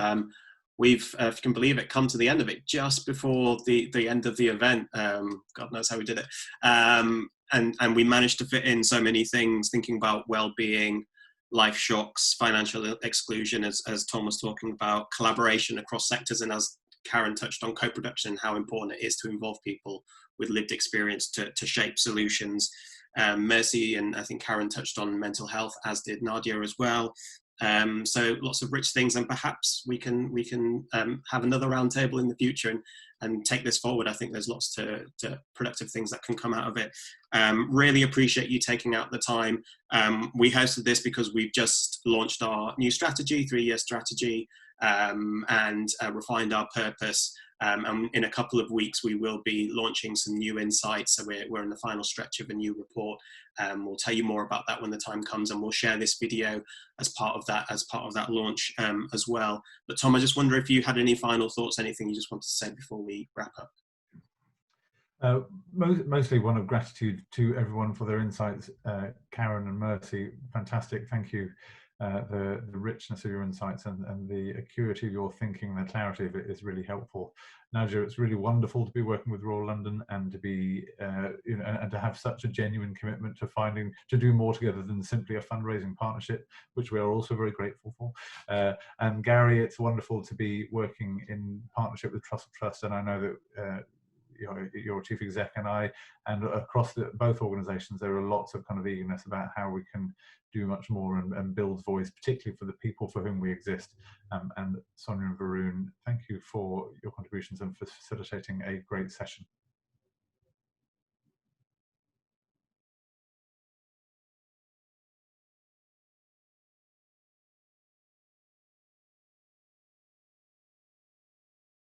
We've, if you can believe it, come to the end of it just before the end of the event. God knows how we did it. And we managed to fit in so many things, thinking about well-being, life shocks, financial exclusion, as Tom was talking about, collaboration across sectors, and as Karen touched on, co-production, how important it is to involve people with lived experience to shape solutions. Mercy and I think Karen touched on mental health, as did Nadia as well. So lots of rich things, and perhaps we can have another roundtable in the future and take this forward. I think there's lots to productive things that can come out of it. Really appreciate you taking out the time. We hosted this because we've just launched our new strategy, 3-year strategy, and refined our purpose. And in a couple of weeks, we will be launching some new insights. So we're in the final stretch of a new report. We'll tell you more about that when the time comes, and we'll share this video as part of that launch as well. But Tom, I just wonder if you had any final thoughts, anything you just wanted to say before we wrap up. Mostly one of gratitude to everyone for their insights. Karen and Mercy, fantastic. Thank you. The richness of your insights and the acuity of your thinking, the clarity of it is really helpful. Nadia, it's really wonderful to be working with Royal London and to be, and to have such a genuine commitment to do more together than simply a fundraising partnership, which we are also very grateful for. And Gary, it's wonderful to be working in partnership with Trust, and I know that your chief exec and I, and across both organisations, there are lots of kind of eagerness about how we can do much more and build voice, particularly for the people for whom we exist. And Sonia and Varun, thank you for your contributions and for facilitating a great session.